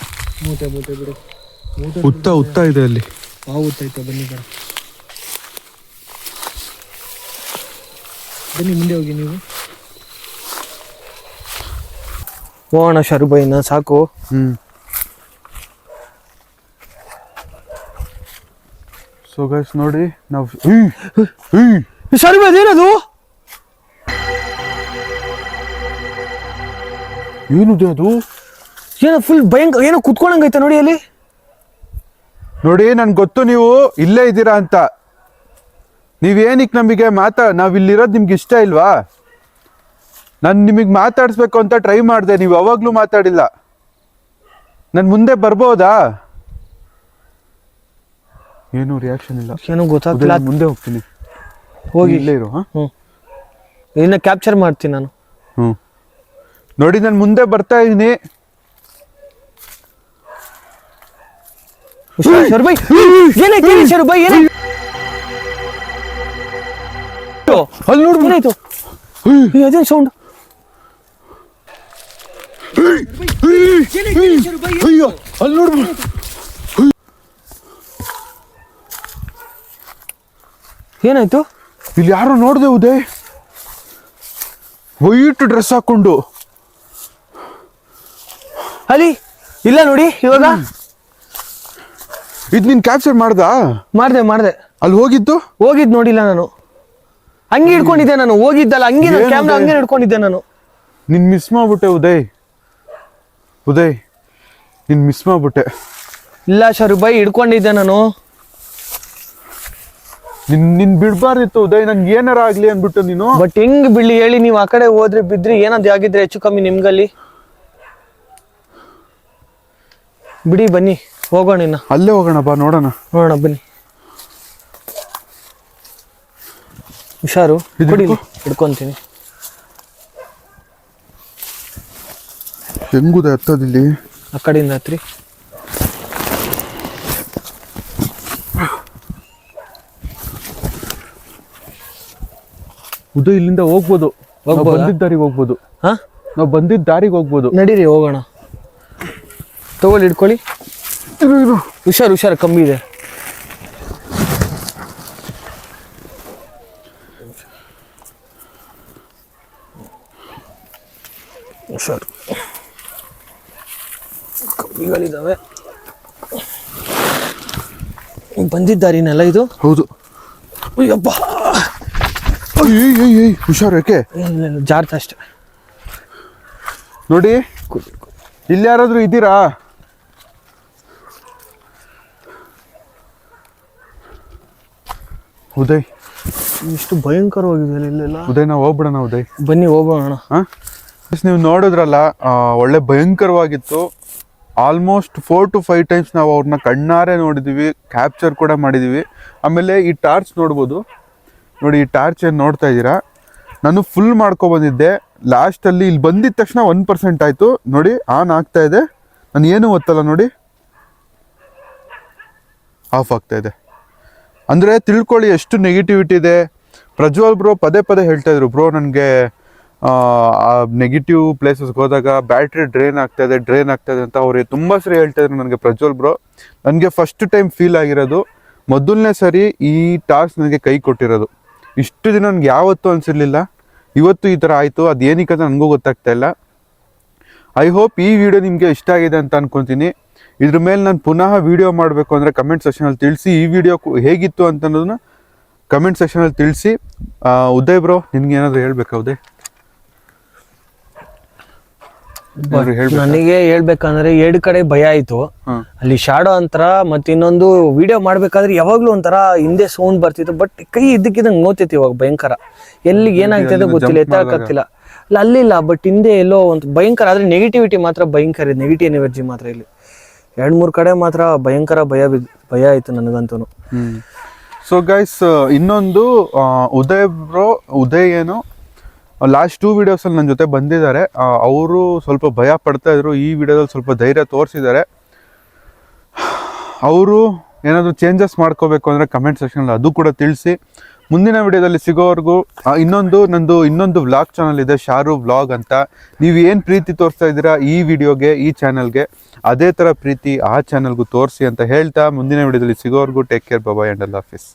ಬಿಡು. ಉತ್ತ ಇದೆ ಅಲ್ಲಿ. ಉತ್ತೈತೆ. ಬನ್ನಿ ಬರ, ಬನ್ನಿ ಮುಂದೆ ಹೋಗಿ ನೀವು. ಹೋಗೋಣ ಶಾರು ಭಾಯ್, ಸಾಕು. ಸೊ ಗೈಸ್ ನೋಡಿ, ನಾವು ಶಾರು ಭಾಯ್ ಅದೇನದು? ಏನಿದೆ ಅದು? ಏನೋ ಫುಲ್ ಭಯಂಕರ, ಏನೋ ಕುತ್ಕೊಂಡಂಗೈತೆ ನೋಡಿ ಅಲ್ಲಿ. ನೋಡಿ, ನನ್ಗೆ ಗೊತ್ತು ನೀವು ಇಲ್ಲೇ ಇದ್ದೀರಾ ಅಂತ. ನೀವೇನಿಕ್ ನಮಗೆ ನಾವಿಲ್ಲಿರೋದು ನಿಮ್ಗೆ ಇಷ್ಟ ಇಲ್ವಾ? ನಾನು ನಿಮಗೆ ಮಾತಾಡಿಸ್ಬೇಕು ಅಂತ ಟ್ರೈ ಮಾಡಿದೆ, ನೀವು ಯಾವಾಗ್ಲೂ ಮಾತಾಡಿಲ್ಲ. ನಾನು ಮುಂದೆ ಬರ್ಬೋದಾ? ಏನು ರಿಯಾಕ್ಷನ್ ಇಲ್ಲ. ಏನೋ ಗೊತ್ತಾಗ್ತಿಲ್ಲ. ಮುಂದೆ ಹೋಗ್ತೀನಿ, ಹೋಗಿ ಇಲ್ಲೇ ಇರು. ಇನ್ನ ಕ್ಯಾಪ್ಚರ್ ಮಾಡ್ತೀನಿ ನಾನು. ನೋಡಿ, ನಾನು ಮುಂದೆ ಬರ್ತಾ ಇದ್ದೀನಿ. ಶಾರು ಭಾಯ್ ಏನಾಯ್ತು? ಶಾರು ಭಾಯ್ ಏನಾಯ್ತು? ಅಲ್ಲಿ ನೋಡು, ಏನಾಯ್ತು? ಅದೇನು ಸೌಂಡ್? ಅಯ್ಯೋ, ಅಲ್ಲಿ ನೋಡು. ಏನಾಯ್ತು? ಇಲ್ಲಿ ಯಾರೋ ನೋಡ್ದೆ ಉದಯ್, ವೈಟ್ ಡ್ರೆಸ್ ಹಾಕೊಂಡು. ಅಲ್ಲಿ ಇಲ್ಲ ನೋಡಿ ಇವಾಗ. ಇದು ನೀನ್ ಕ್ಯಾಪ್ಚರ್ ಮಾಡ್ದೆ. ಅಲ್ಲಿ ಹೋಗಿದ್ ನೋಡಿಲ್ಲ ನಾನು. ಹಂಗೆ ಹಿಡ್ಕೊಂಡಿದ್ದೆ ನಾನು. ಹೋಗಿದ್ದಲ್ಲ, ಹಂಗೆ ಕ್ಯಾಮ್ರಾ ಹಂಗೆ ಹಿಡ್ಕೊಂಡಿದ್ದೆ ನಾನು. ನಿನ್ ಮಿಸ್ ಮಾಡ್ಬಿಟ್ಟೆ ಉದಯ್, ನಿನ್ ಮಿಸ್ ಮಾಡ್ಬಿಟ್ಟೆ. ಇಲ್ಲ ಶಾರು ಭಾಯ್, ಹಿಡ್ಕೊಂಡಿದ್ದೆ ನಾನು. ನಿನ್ ಬಿಡ್ಬಾರ್ದಿತ್ತು ಉದಯ್, ನನ್ಗೆ ಏನಾರ ಆಗ್ಲಿ ಅನ್ಬಿಟ್ಟು ನೀನು. ಬಟ್ ಹೆಂಗ್ ಬಿಡ್ಲಿ ಹೇಳಿ? ನೀವು ಆ ಕಡೆ ಹೋದ್ರೆ ಬಿದ್ರಿ, ಏನಾದ್ರು ಆಗಿದ್ರೆ ಹೆಚ್ಚು ಕಮ್ಮಿ ನಿಮ್ಗಲ್ಲಿ. ಬಿಡಿ, ಬನ್ನಿ ಹೋಗೋಣ. ಇನ್ನ ಅಲ್ಲೇ ಹೋಗೋಣ ಬಾ, ನೋಡೋಣ ಬನ್ನಿ. ಹುಷಾರು, ಹಿಡ್ಕೊಂತೀನಿ. ಹೆಂಗುದ ಹತ್ತದಿಲ್ಲಿ? ಆ ಕಡೆಯಿಂದ ಹತ್ರಿ. ಉದಯ್, ಇಲ್ಲಿಂದ ಹೋಗ್ಬೋದು. ಬಂದಿದ್ದಾರಿಗೆ ಹೋಗ್ಬೋದು. ನಾವು ಬಂದಿದ್ದ ದಾರಿಗೆ ಹೋಗ್ಬೋದು. ನಡೀರಿ ಹೋಗೋಣ. ತಗೊಳ್ಳಿ ಇಟ್ಕೊಳ್ಳಿ. ಹುಷಾರು ಕಮ್ಮಿ ಇದೆ. ಹುಷಾರು, ಕಮ್ಮಿಗಳಿದ್ದಾವೆ. ಬಂದಿದ್ದಾರಿನೆಲ್ಲ ಇದು. ಹೌದು. ಅಯ್ಯಪ್ಪ, ಹುಷಾರು. ಯಾಕೆ ಜಾರ್ತ ಅಷ್ಟೆ. ನೋಡಿ, ಇಲ್ಲಿ ಯಾರಾದ್ರೂ ಇದ್ದೀರಾ? ಉದಯ್, ಎಷ್ಟು ಭಯಂಕರವಾಗಿದೆ ಇಲ್ಲೆಲ್ಲ. ಉದಯ್, ನಾವು ಹೋಗ್ಬಿಡೋಣ. ಉದಯ್, ಬನ್ನಿ ಹೋಗೋಣ. ನೀವು ನೋಡಿದ್ರಲ್ಲ, ಒಳ್ಳೆ ಭಯಂಕರವಾಗಿತ್ತು. ಆಲ್ಮೋಸ್ಟ್ 4 to 5 ಟೈಮ್ಸ್ ನಾವು ಅವ್ರನ್ನ ಕಣ್ಣಾರೆ ನೋಡಿದ್ದೀವಿ, ಕ್ಯಾಪ್ಚರ್ ಕೂಡ ಮಾಡಿದ್ದೀವಿ. ಆಮೇಲೆ ಈ ಟಾರ್ಚ್ ನೋಡ್ಬೋದು. ನೋಡಿ, ಈ ಟಾರ್ಚ್ ಏನು ನೋಡ್ತಾ ಇದ್ದೀರಾ, ನಾನು ಫುಲ್ ಮಾಡ್ಕೊಬಂದಿದ್ದೆ. ಲಾಸ್ಟಲ್ಲಿ ಇಲ್ಲಿ ಬಂದಿದ್ದ ತಕ್ಷಣ 1% ಆಯಿತು. ನೋಡಿ, ಆನ್ ಆಗ್ತಾ ಇದೆ. ನಾನು ಏನು ಗೊತ್ತಲ್ಲ, ನೋಡಿ ಆಫ್ ಆಗ್ತಾ ಇದೆ. ಅಂದರೆ ತಿಳ್ಕೊಳ್ಳಿ ಎಷ್ಟು ನೆಗೆಟಿವಿಟಿ ಇದೆ. ಪ್ರಜ್ವಲ್ ಬ್ರೋ ಪದೇ ಹೇಳ್ತಾಯಿದ್ರು, ಬ್ರೋ ನನಗೆ ನೆಗೆಟಿವ್ ಪ್ಲೇಸಸ್ಗೆ ಹೋದಾಗ ಬ್ಯಾಟ್ರಿ ಡ್ರೈನ್ ಆಗ್ತಾ ಇದೆ ಅಂತ ಅವ್ರಿಗೆ ತುಂಬ ಸರಿ ಹೇಳ್ತಾಯಿದ್ರು ನನಗೆ ಪ್ರಜ್ವಲ್ ಬ್ರೋ. ನನಗೆ ಫಸ್ಟ್ ಟೈಮ್ ಫೀಲ್ ಆಗಿರೋದು, ಮೊದಲನೇ ಸರಿ ಈ ಟಾರ್ಚ್ ನನಗೆ ಕೈ ಕೊಟ್ಟಿರೋದು. ಇಷ್ಟು ದಿನ ನನಗೆ ಯಾವತ್ತೂ ಅನಿಸಿರ್ಲಿಲ್ಲ, ಇವತ್ತು ಈ ಥರ ಆಯಿತು. ಅದು ಏನಕ್ಕೆ ಅಂತ ನನಗೂ ಗೊತ್ತಾಗ್ತಾ ಇಲ್ಲ. ಐ ಹೋಪ್ ಈ ವಿಡಿಯೋ ನಿಮಗೆ ಇಷ್ಟ ಆಗಿದೆ ಅಂತ ಅನ್ಕೊತೀನಿ. ಇದ್ರ ಮೇಲೆ ನಾನು ಪುನಃ ವಿಡಿಯೋ ಮಾಡಬೇಕು ಅಂದರೆ ಕಮೆಂಟ್ ಸೆಕ್ಷನಲ್ಲಿ ತಿಳಿಸಿ. ಈ ವಿಡಿಯೋ ಹೇಗಿತ್ತು ಅಂತ ಅನ್ನೋದನ್ನ ಕಮೆಂಟ್ ಸೆಕ್ಷನಲ್ಲಿ ತಿಳಿಸಿ. ಉದಯ್ ಬ್ರೋ, ನಿನ್ಗೆ ಏನಾದರೂ ಹೇಳ್ಬೇಕಾ ಉದಯ್? ನನಗೆ ಹೇಳ್ಬೇಕಂದ್ರೆ 2 ಕಡೆ ಭಯ ಆಯ್ತು. ಅಲ್ಲಿ ಶಾಡೋ ಅಂತರ, ಮತ್ತೆ ಇನ್ನೊಂದು ವಿಡಿಯೋ ಮಾಡ್ಬೇಕಾದ್ರೆ ಯಾವಾಗ್ಲೂ ಒಂಥರ ಹಿಂದೆ ಸೌಂಡ್ ಬರ್ತಿತ್ತು. ಬಟ್ ಕೈ ಇದ್ದಕ್ಕಿದಂಗೆ ನೋತಿತ್ತು ಇವಾಗ ಭಯಂಕರ. ಎಲ್ಲಿಗೆ ಏನಾಗ್ತದೆ ಗೊತ್ತಿಲ್ಲ, ಎತ್ತಾಗತ್ತಿಲ್ಲ. ಅಲ್ಲಿಲ್ಲ, ಬಟ್ ಹಿಂದೆ ಎಲ್ಲೋ ಒಂದು ಭಯಂಕರ. ಆದ್ರೆ ನೆಗೆಟಿವಿಟಿ ಮಾತ್ರ ಭಯಂಕರ ಇದೆ, ನೆಗೆಟಿವ್ ಎನರ್ಜಿ ಮಾತ್ರ ಇಲ್ಲಿ 2-3 ಕಡೆ ಮಾತ್ರ ಭಯಂಕರ ಭಯ ಆಯ್ತು ನನಗಂತೂ. ಸೊ ಗೈಸ್, ಇನ್ನೊಂದು ಉದಯ್ ಏನು ಲಾಸ್ಟ್ 2 ವಿಡಿಯೋಸಲ್ಲಿ ನನ್ನ ಜೊತೆ ಬಂದಿದ್ದಾರೆ. ಅವರು ಸ್ವಲ್ಪ ಭಯ ಪಡ್ತಾ ಇದ್ರು. ಈ ವಿಡಿಯೋದಲ್ಲಿ ಸ್ವಲ್ಪ ಧೈರ್ಯ ತೋರಿಸಿದ್ದಾರೆ. ಅವರು ಏನಾದರೂ ಚೇಂಜಸ್ ಮಾಡ್ಕೋಬೇಕು ಅಂದರೆ ಕಮೆಂಟ್ ಸೆಕ್ಷನಲ್ಲಿ ಅದು ಕೂಡ ತಿಳಿಸಿ. ಮುಂದಿನ ವಿಡಿಯೋದಲ್ಲಿ ಸಿಗೋವರೆಗೂ ಇನ್ನೊಂದು ವ್ಲಾಗ್ ಚಾನಲ್ ಇದೆ, ಶಾರು ವ್ಲಾಗ್ ಅಂತ. ನೀವು ಏನು ಪ್ರೀತಿ ತೋರಿಸ್ತಾ ಇದ್ದೀರಾ ಈ ವಿಡಿಯೋಗೆ, ಈ ಚಾನಲ್ಗೆ, ಅದೇ ಥರ ಪ್ರೀತಿ ಆ ಚಾನಲ್ಗೂ ತೋರಿಸಿ ಅಂತ ಹೇಳ್ತಾ ಮುಂದಿನ ವಿಡಿಯೋದಲ್ಲಿ ಸಿಗೋವರೆಗೂ ಟೇಕ್ ಕೇರ್, ಬಾಯ್ ಅಂಡ್ ಅಲ್ಲಾಹ್ ಹಾಫಿಸ್.